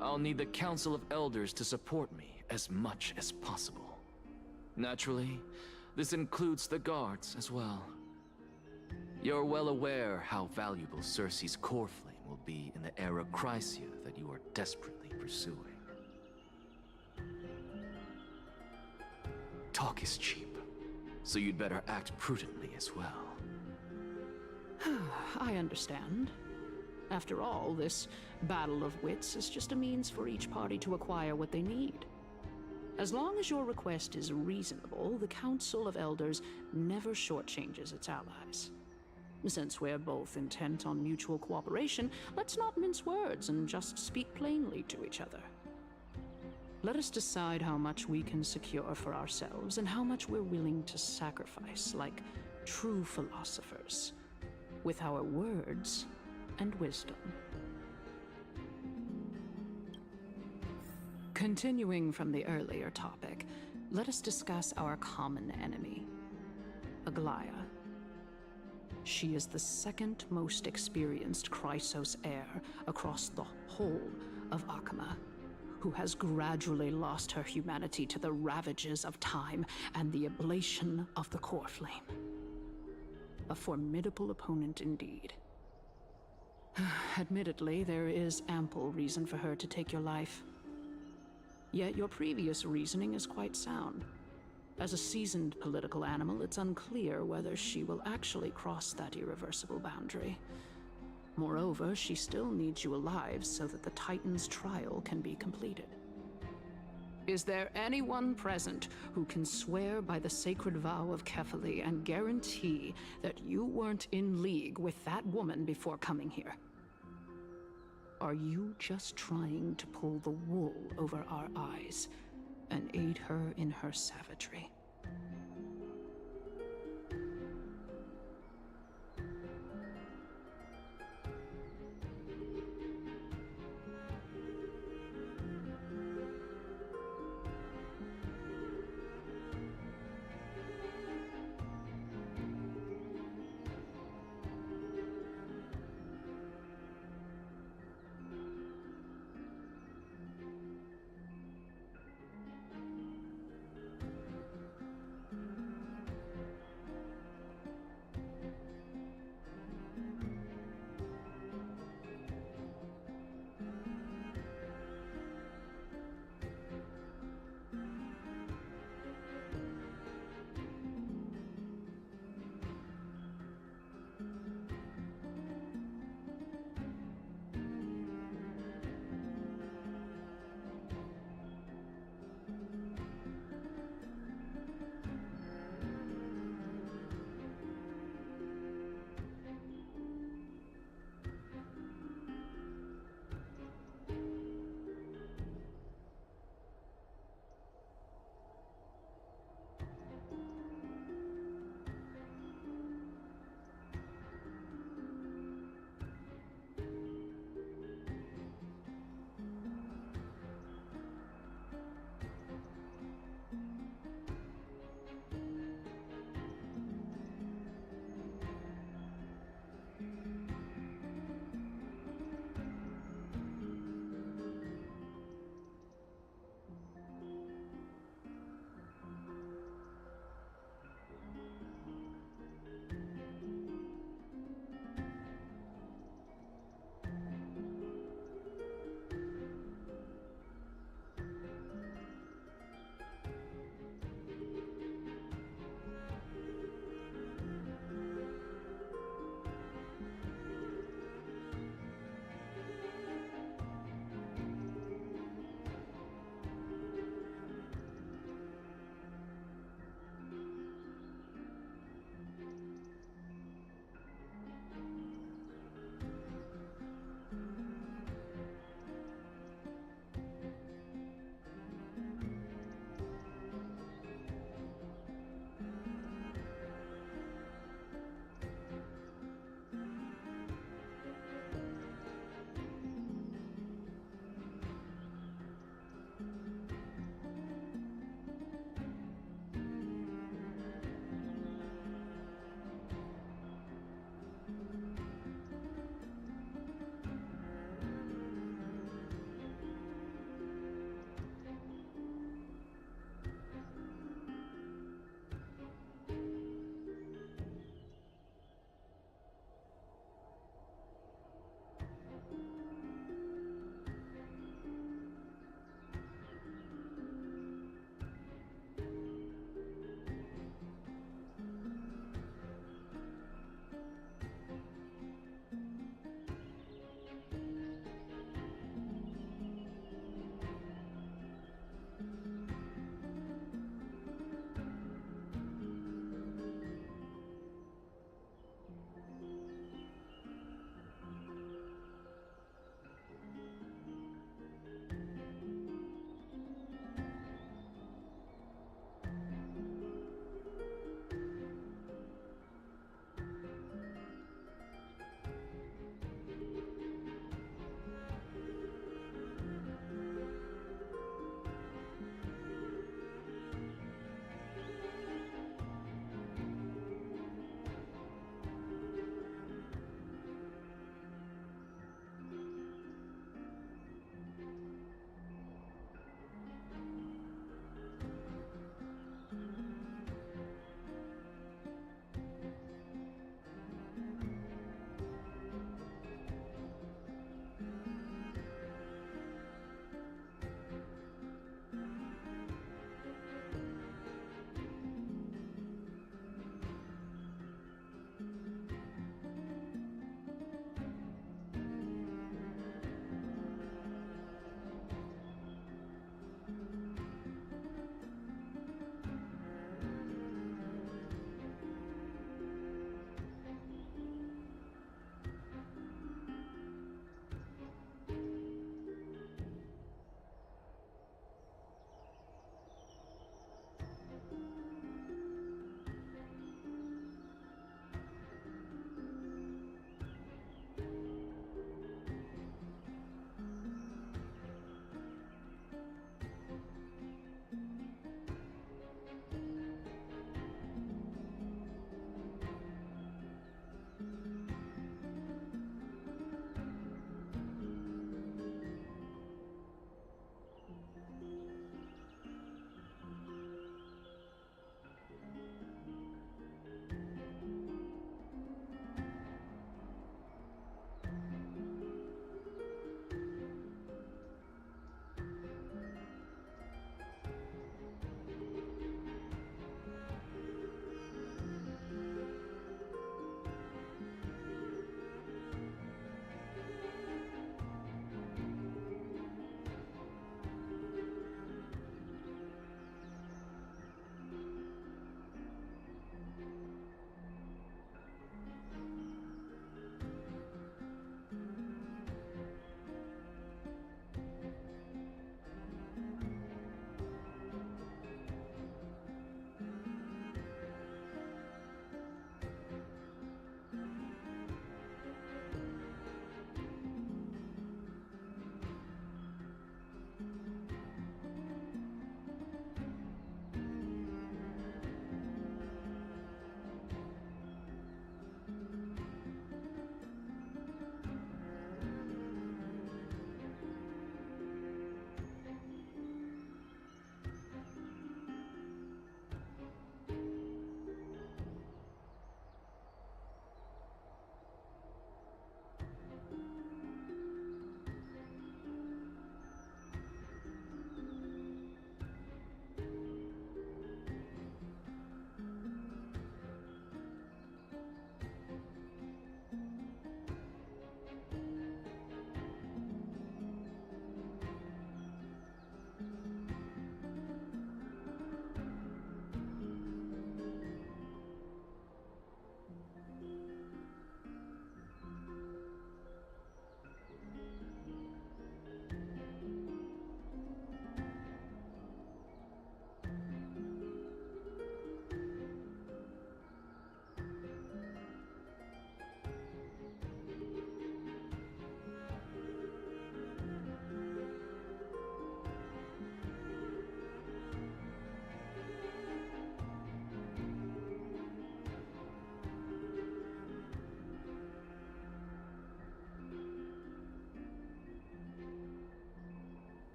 I'll need the Council of Elders to support me as much as possible. Naturally, this includes the guards as well. You're well aware how valuable Cersei's core flame will be in the Erechrysia that you are desperately pursuing. Talk is cheap, so you'd better act prudently as well. I understand. After all, this battle of wits is just a means for each party to acquire what they need. As long as your request is reasonable, the Council of Elders never shortchanges its allies. Since we're both intent on mutual cooperation, let's not mince words and just speak plainly to each other. Let us decide how much we can secure for ourselves and how much we're willing to sacrifice, like true philosophers, with our words and wisdom. Continuing from the earlier topic, let us discuss our common enemy, Aglaya. She is the second most experienced Chrysos heir across the whole of Akama, who has gradually lost her humanity to the ravages of time and the ablation of the core flame. A formidable opponent indeed. Admittedly, there is ample reason for her to take your life. Yet your previous reasoning is quite sound. As a seasoned political animal, it's unclear whether she will actually cross that irreversible boundary. Moreover, she still needs you alive so that the Titan's trial can be completed. Is there anyone present who can swear by the sacred vow of Kefali and guarantee that you weren't in league with that woman before coming here? Are you just trying to pull the wool over our eyes and aid her in her savagery?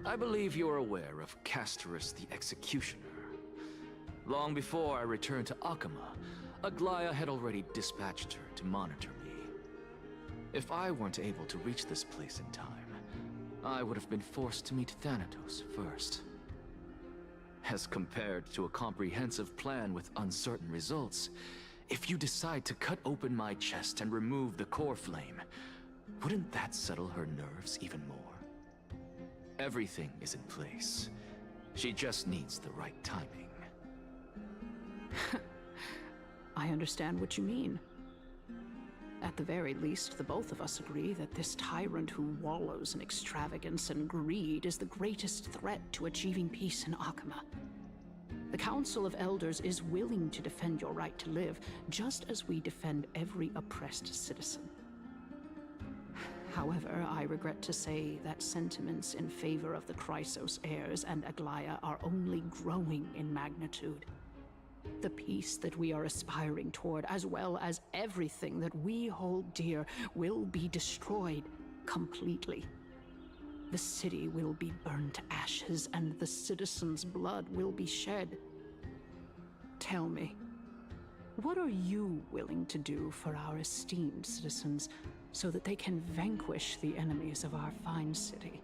I believe you're aware of Castorus the Executioner. Long before I returned to Akama, Aglaya had already dispatched her to monitor me. If I weren't able to reach this place in time, I would have been forced to meet Thanatos first. As compared to a comprehensive plan with uncertain results, if you decide to cut open my chest and remove the core flame, wouldn't that settle her nerves even more? Everything is in place. She just needs the right timing. I understand what you mean. At the very least, the both of us agree that this tyrant who wallows in extravagance and greed is the greatest threat to achieving peace in Akama. The Council of Elders is willing to defend your right to live, just as we defend every oppressed citizen. However, I regret to say that sentiments in favor of the Chrysos heirs and Aglaya are only growing in magnitude. The peace that we are aspiring toward, as well as everything that we hold dear, will be destroyed completely. The city will be burned to ashes, and the citizens' blood will be shed. Tell me, what are you willing to do for our esteemed citizens so that they can vanquish the enemies of our fine city?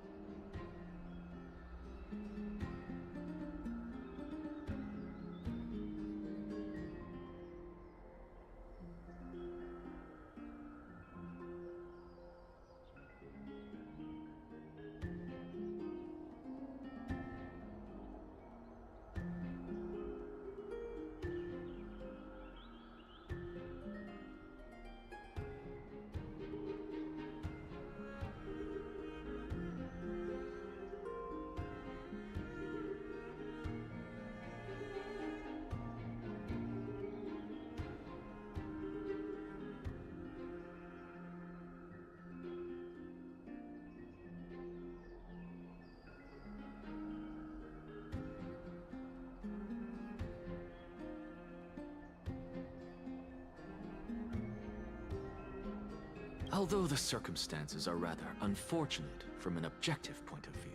Although the circumstances are rather unfortunate from an objective point of view,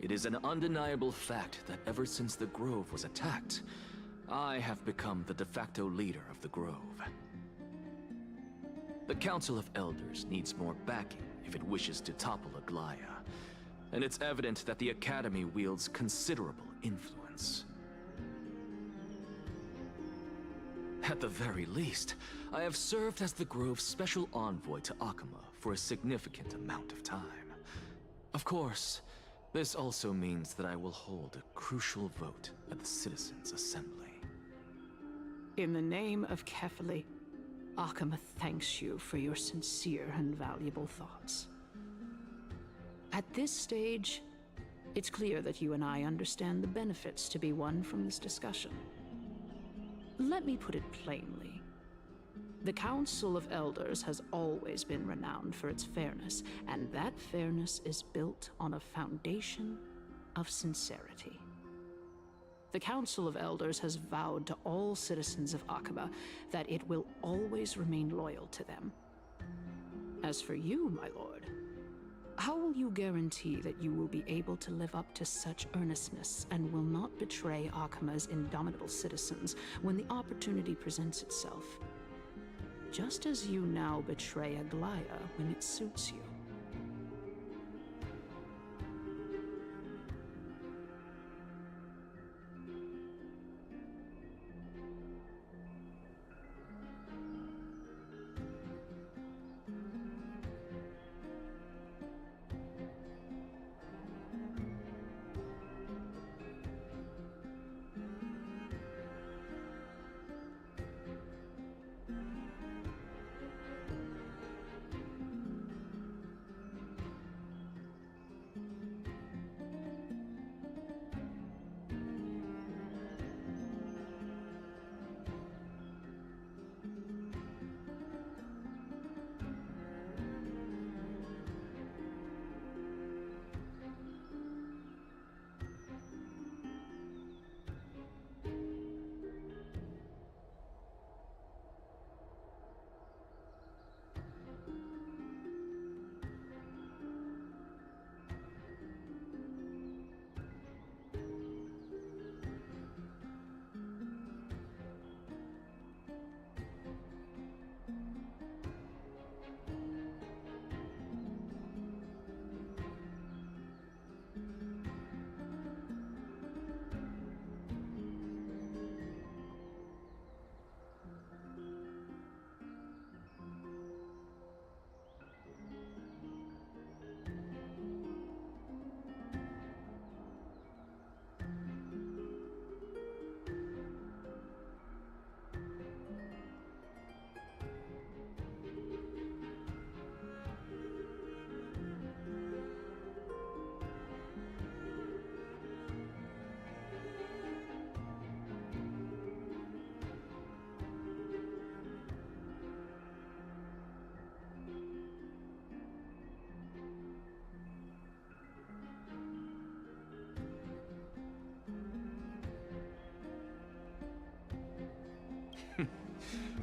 it is an undeniable fact that ever since the Grove was attacked, I have become the de facto leader of the Grove. The Council of Elders needs more backing if it wishes to topple Aglaya, and it's evident that the Academy wields considerable influence. At the very least, I have served as the Grove's special envoy to Akama for a significant amount of time. Of course, this also means that I will hold a crucial vote at the Citizens' Assembly. In the name of Kefali, Akama thanks you for your sincere and valuable thoughts. At this stage, it's clear that you and I understand the benefits to be won from this discussion. Let me put it plainly. The Council of Elders has always been renowned for its fairness, and that fairness is built on a foundation of sincerity. The Council of Elders has vowed to all citizens of Akaba that it will always remain loyal to them. As for you, my lord, how will you guarantee that you will be able to live up to such earnestness and will not betray Akama's indomitable citizens when the opportunity presents itself? Just as you now betray Aglaya when it suits you.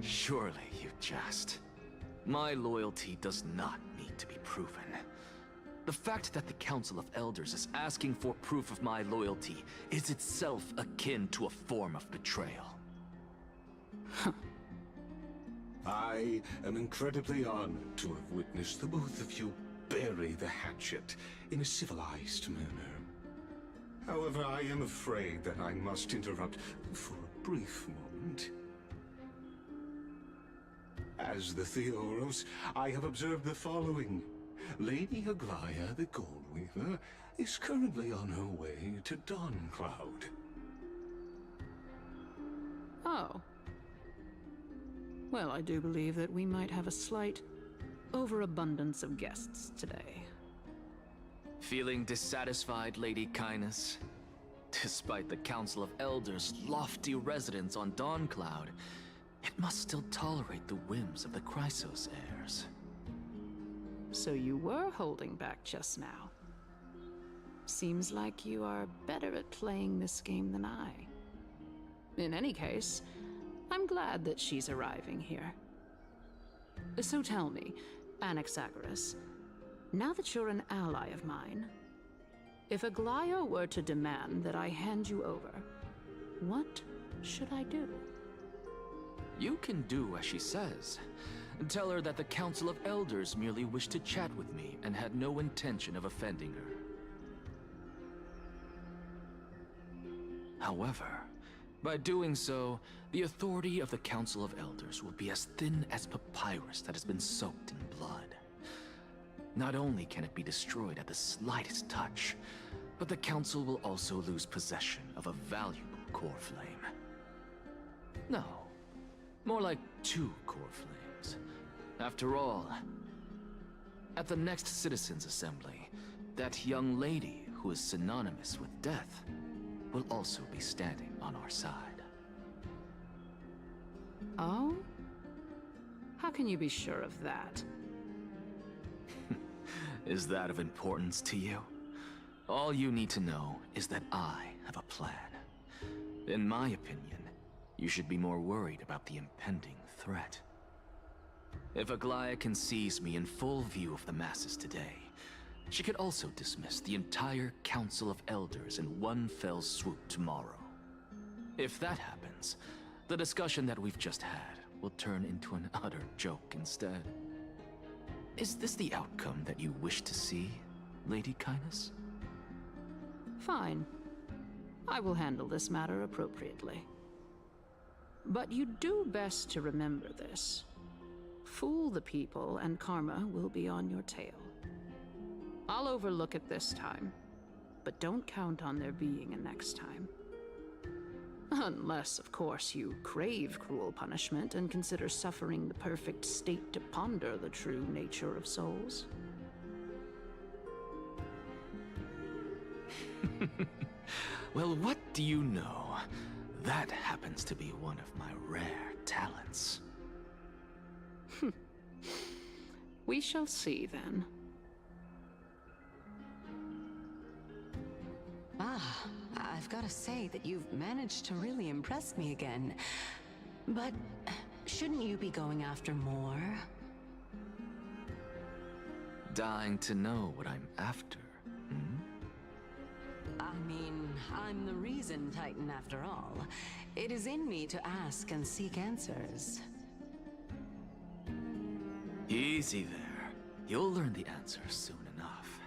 Surely you jest. My loyalty does not need to be proven. The fact that the Council of Elders is asking for proof of my loyalty is itself akin to a form of betrayal. I am incredibly honored to have witnessed the both of you bury the hatchet in a civilized manner. However, I am afraid that I must interrupt for a brief moment. As the Theoros, I have observed the following. Lady Aglaya, the Goldweaver, is currently on her way to Dawncloud. Oh. Well, I do believe that we might have a slight overabundance of guests today. Feeling dissatisfied, Lady Kindness? Despite the Council of Elders' lofty residence on Dawncloud, it must still tolerate the whims of the Chrysos heirs. So you were holding back just now. Seems like you are better at playing this game than I. In any case, I'm glad that she's arriving here. So tell me, Anaxagoras, now that you're an ally of mine, if Aglaya were to demand that I hand you over, what should I do? You can do as she says. Tell her that the Council of Elders merely wished to chat with me and had no intention of offending her. However, by doing so, the authority of the Council of Elders will be as thin as papyrus that has been soaked in blood. Not only can it be destroyed at the slightest touch, but the Council will also lose possession of a valuable core flame. No, more like 2 core flames. After all, at the next Citizens' Assembly, that young lady who is synonymous with death will also be standing on our side. Oh? How can you be sure of that? Is that of importance to you? All you need to know is that I have a plan. In my opinion, you should be more worried about the impending threat. If Aglaya can seize me in full view of the masses today, she could also dismiss the entire Council of Elders in one fell swoop tomorrow. If that happens, the discussion that we've just had will turn into an utter joke instead. Is this the outcome that you wish to see, Lady Kindness? Fine. I will handle this matter appropriately. But you do best to remember this. Fool the people and karma will be on your tail. I'll overlook it this time, but don't count on there being a next time. Unless, of course, you crave cruel punishment and consider suffering the perfect state to ponder the true nature of souls. Well, what do you know? That happens to be one of my rare talents. We shall see, then. I've got to say that you've managed to really impress me again. But shouldn't you be going after more? Dying to know what I'm after, I mean, I'm the reason Titan after all. It is in me to ask and seek answers. Easy there. You'll learn the answer soon enough.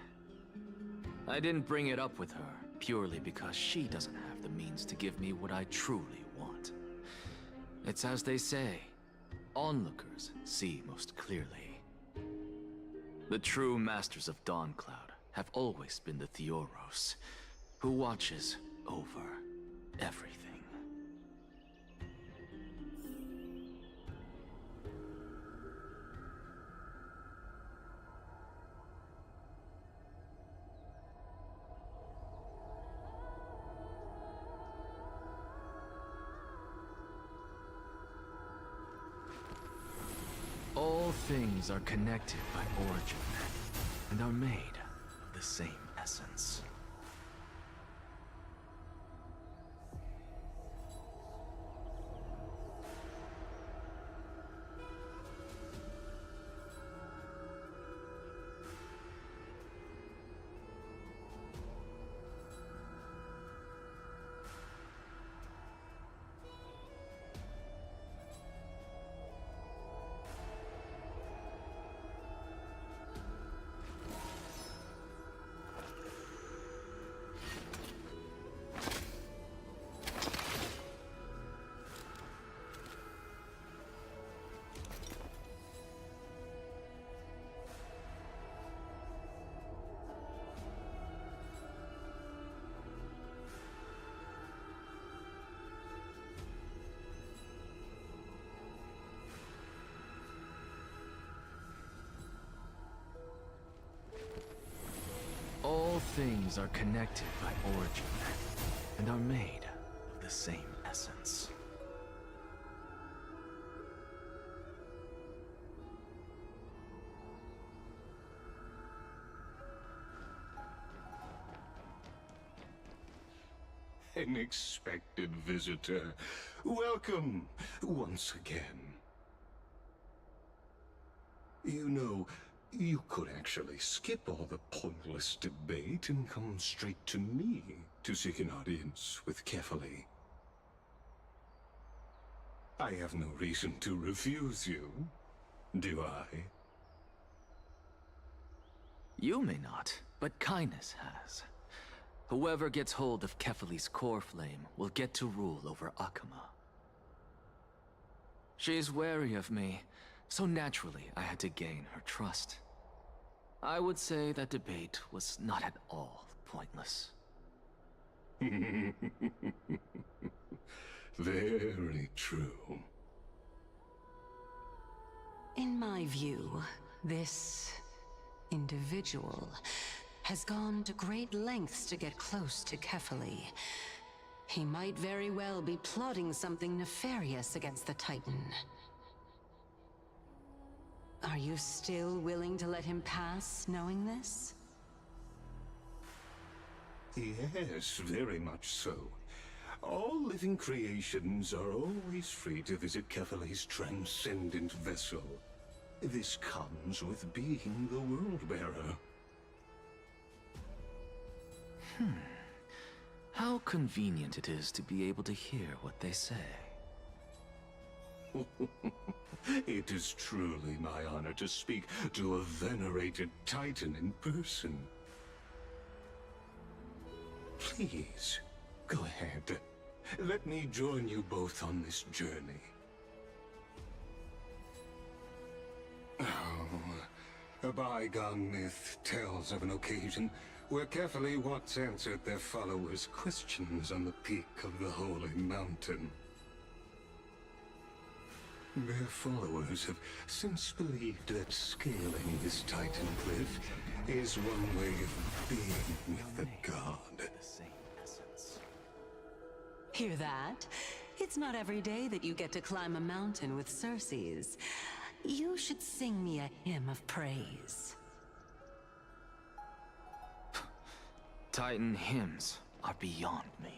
I didn't bring it up with her purely because she doesn't have the means to give me what I truly want. It's as they say, onlookers see most clearly. The true masters of Dawncloud have always been the Theoros, who watches over everything. All things are connected by origin, and are made of the same essence. things are connected by origin, and are made of the same essence. An expected visitor. Welcome once again. You know, you could actually skip all the pointless debate and come straight to me to seek an audience with Kefali. I have no reason to refuse you, do I? You may not, but Kindness has. Whoever gets hold of Kefali's core flame will get to rule over Akuma. She's wary of me, so naturally I had to gain her trust. I would say that debate was not at all pointless. Very true. In my view, this individual has gone to great lengths to get close to Kefali. He might very well be plotting something nefarious against the Titan. Are you still willing to let him pass, knowing this? Yes, very much so. All living creations are always free to visit Kefali's transcendent vessel. This comes with being the World-Bearer. How convenient it is to be able to hear what they say. It is truly my honor to speak to a venerated Titan in person. Please, go ahead. Let me join you both on this journey. Oh, a bygone myth tells of an occasion where Kefali once answered their followers' questions on the peak of the Holy Mountain. Their followers have since believed that scaling this Titan cliff is one way of being with the god. Hear that? It's not every day that you get to climb a mountain with Circes. You should sing me a hymn of praise. Titan hymns are beyond me.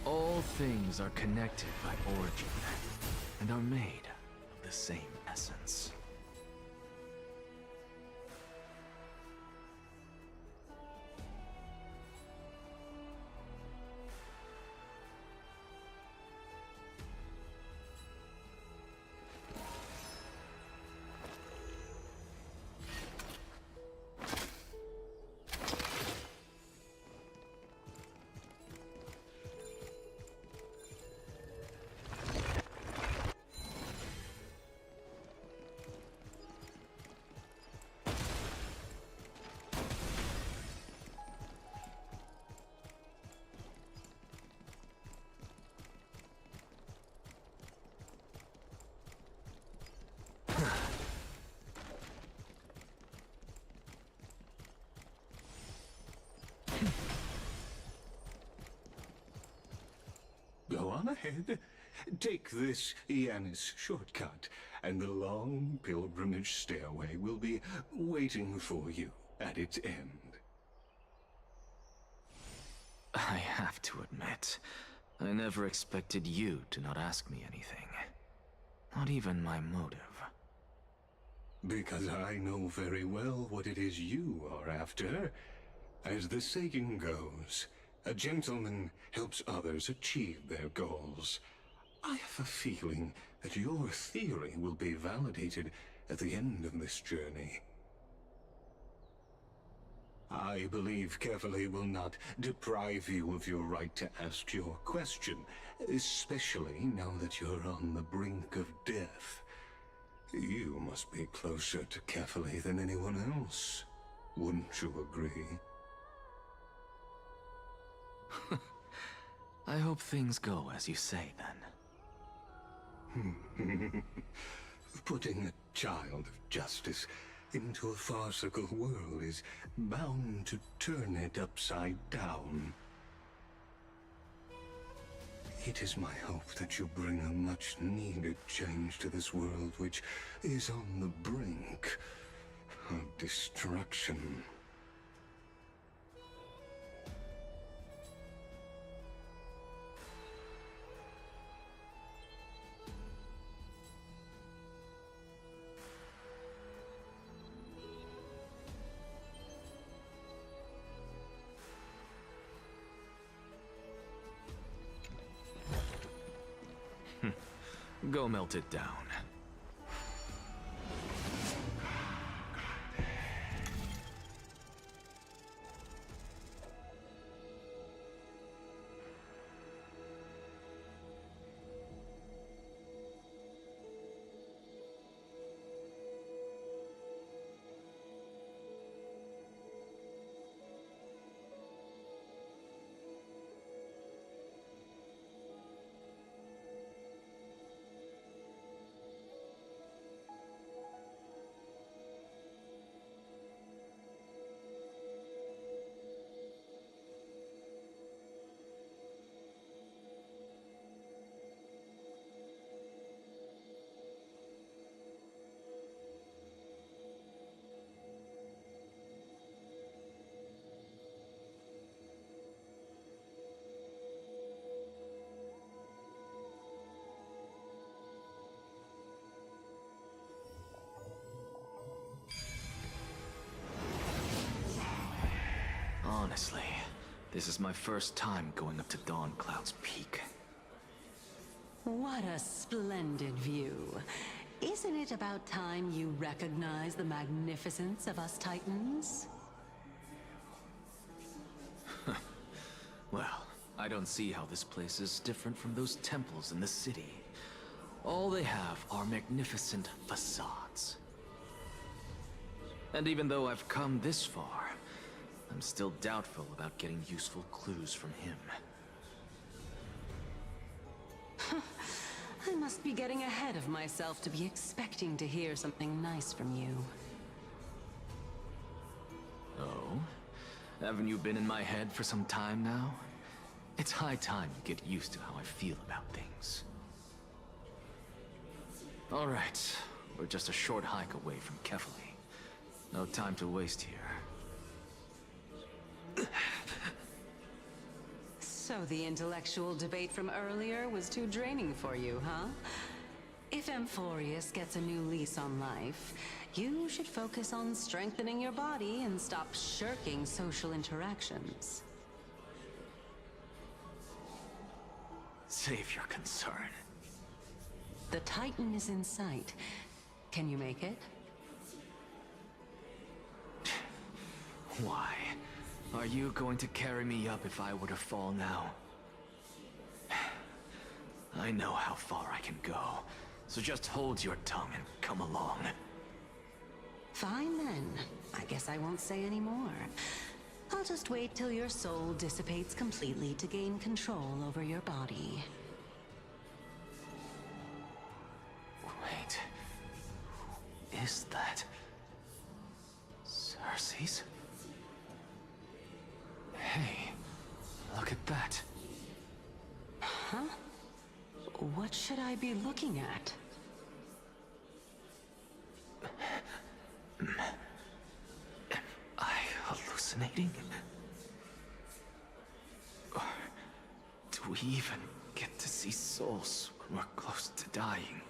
All things are connected by origin, and are made of the same essence. on ahead. Take this Yanis shortcut, and the long pilgrimage stairway will be waiting for you at its end. I have to admit, I never expected you to not ask me anything. Not even my motive. Because I know very well what it is you are after. As the saying goes, a gentleman helps others achieve their goals. I have a feeling that your theory will be validated at the end of this journey. I believe Kefali will not deprive you of your right to ask your question, especially now that you're on the brink of death. You must be closer to Kefali than anyone else. Wouldn't you agree? I hope things go as you say, then. Putting a child of justice into a farcical world is bound to turn it upside down. It is my hope that you bring a much-needed change to this world which is on the brink of destruction. Go melt it down. Honestly, this is my first time going up to Dawn Cloud's peak. What a splendid view. Isn't it about time you recognize the magnificence of us Titans? Well, I don't see how this place is different from those temples in the city. All they have are magnificent facades. And even though I've come this far, I'm still doubtful about getting useful clues from him. I must be getting ahead of myself to be expecting to hear something nice from you. Oh? Haven't you been in my head for some time now? It's high time you get used to how I feel about things. Alright, we're just a short hike away from Kefali. No time to waste here. So the intellectual debate from earlier was too draining for you, huh? If Amphorius gets a new lease on life, you should focus on strengthening your body and stop shirking social interactions. Save your concern. The Titan is in sight. Can you make it? Why? Are you going to carry me up if I were to fall now? I know how far I can go, so just hold your tongue and come along. Fine then. I guess I won't say any more. I'll just wait till your soul dissipates completely to gain control over your body. Wait. Who is that? Cersei's? Hey, look at that. Huh? What should I be looking at? Am I hallucinating? Or do we even get to see souls when we're close to dying?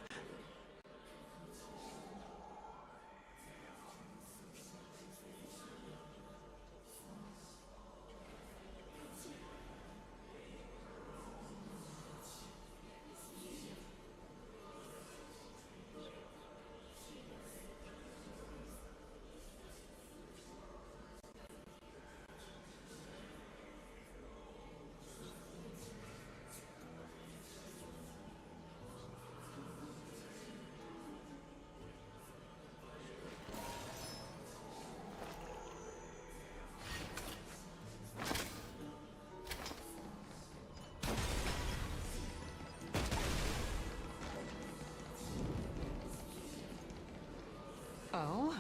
Oh?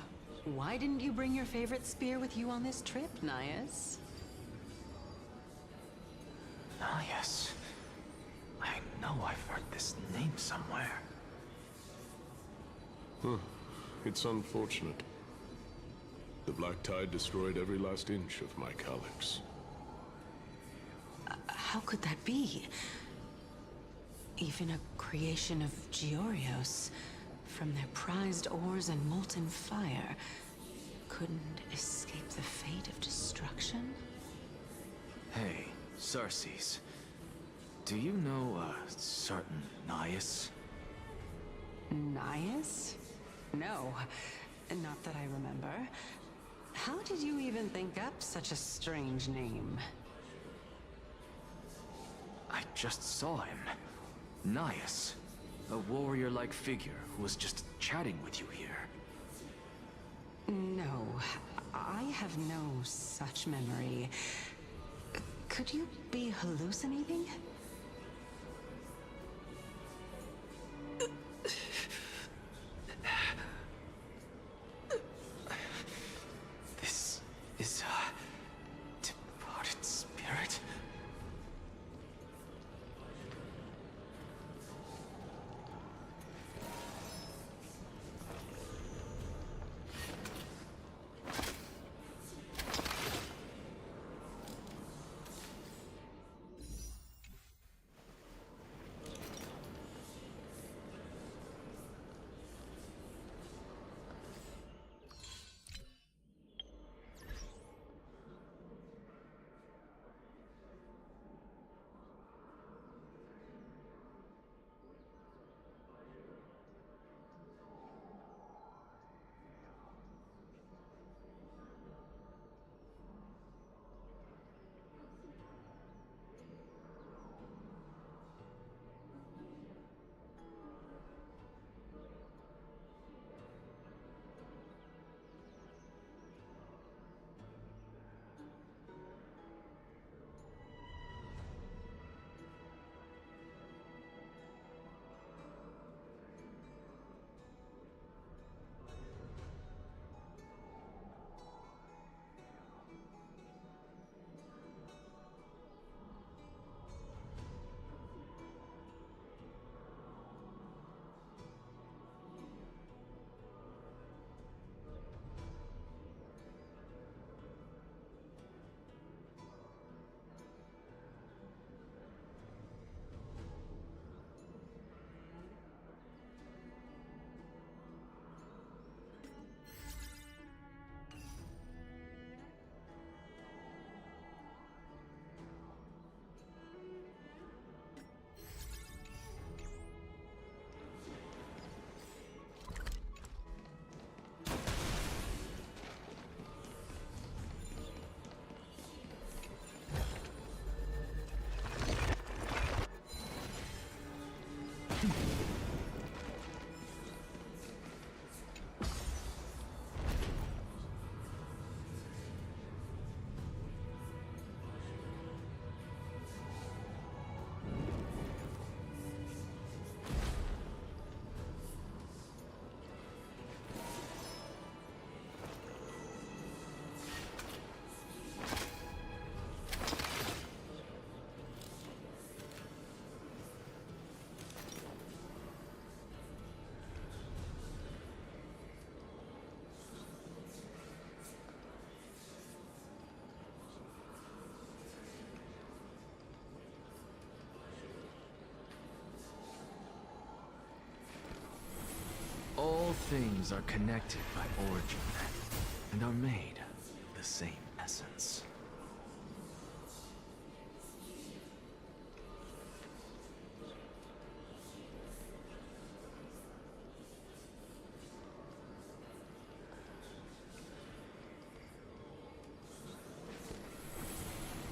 Why didn't you bring your favorite spear with you on this trip, Nias? Nias. I know I've heard this name somewhere. It's unfortunate. The Black Tide destroyed every last inch of my calyx. How could that be? Even a creation of Georios, from their prized ores and molten fire, couldn't escape the fate of destruction? Hey, Sarces. Do you know a certain Nias? Nias? No, not that I remember. How did you even think up such a strange name? I just saw him. Nias. A warrior-like figure who was just chatting with you here. No, I have no such memory. Could you be hallucinating? This is a departed spirit. things are connected by origin and are made of the same essence.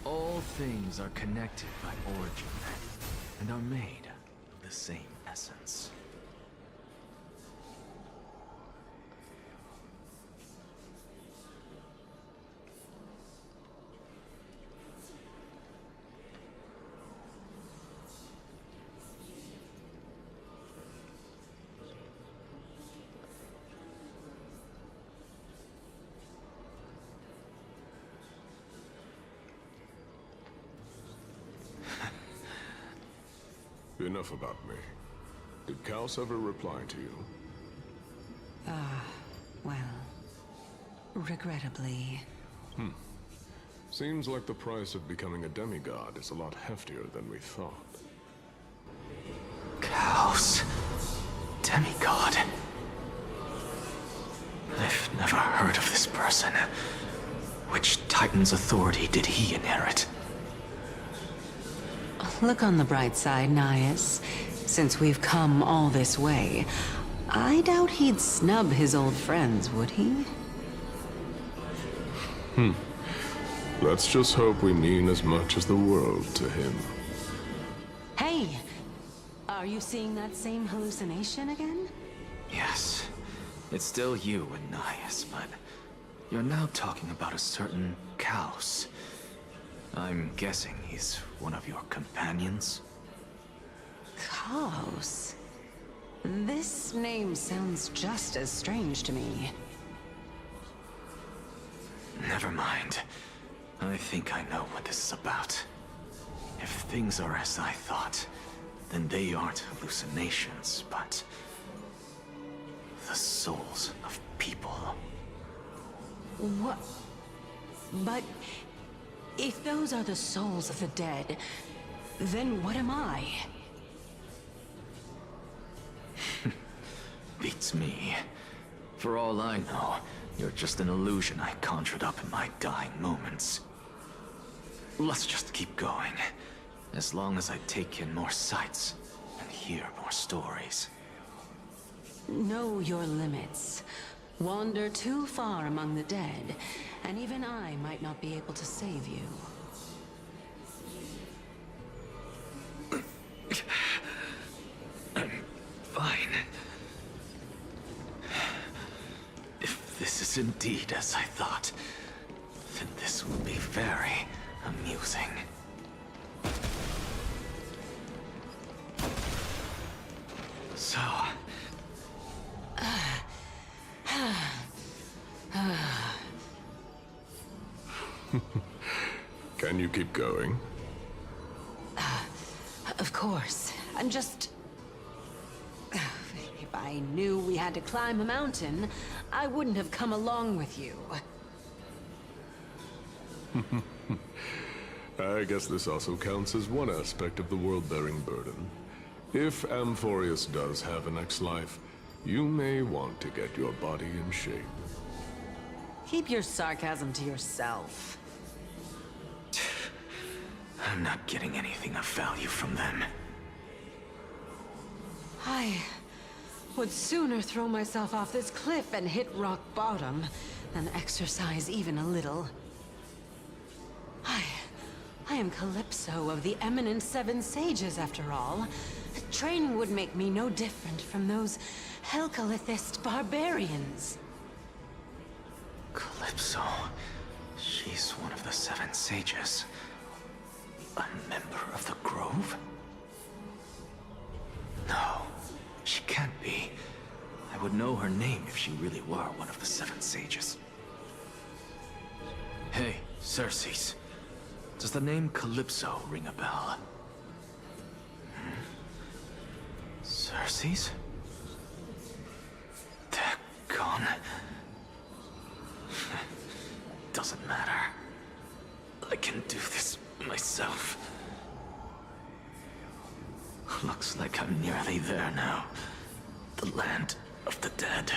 All things are connected by origin and are made of the same essence. Enough about me. Did Kaos ever reply to you? Well, regrettably. Seems like the price of becoming a demigod is a lot heftier than we thought. Kaos. Demigod. I've never heard of this person. Which Titan's authority did he inherit? Look on the bright side, Nias. Since we've come all this way, I doubt he'd snub his old friends, would he? Let's just hope we mean as much as the world to him. Hey! Are you seeing that same hallucination again? Yes. It's still you and Nias, but you're now talking about a certain Kaos. I'm guessing he's one of your companions? Kaos? This name sounds just as strange to me. Never mind. I think I know what this is about. If things are as I thought, then they aren't hallucinations, but the souls of people. What? But if those are the souls of the dead, then what am I? Beats me. For all I know, you're just an illusion I conjured up in my dying moments. Let's just keep going. As long as I take in more sights and hear more stories. Know your limits. Wander too far among the dead, and even I might not be able to save you. I'm fine. If this is indeed as I thought, then this will be very amusing. So... Can you keep going? Of course. I'm just... If I knew we had to climb a mountain, I wouldn't have come along with you. I guess this also counts as one aspect of the world-bearing burden. If Amphorius does have a next life, you may want to get your body in shape. Keep your sarcasm to yourself. I'm not getting anything of value from them. I would sooner throw myself off this cliff and hit rock bottom than exercise even a little. I am Calypso of the eminent Seven Sages, after all. Training would make me no different from those Helcalithist barbarians. Calypso. She's one of the Seven Sages. A member of the Grove? No, she can't be. I would know her name if she really were one of the Seven Sages. Hey, Circes. Does the name Calypso ring a bell? Circes? They're gone. Doesn't matter. I can do this myself. Looks like I'm nearly there now. The land of the dead.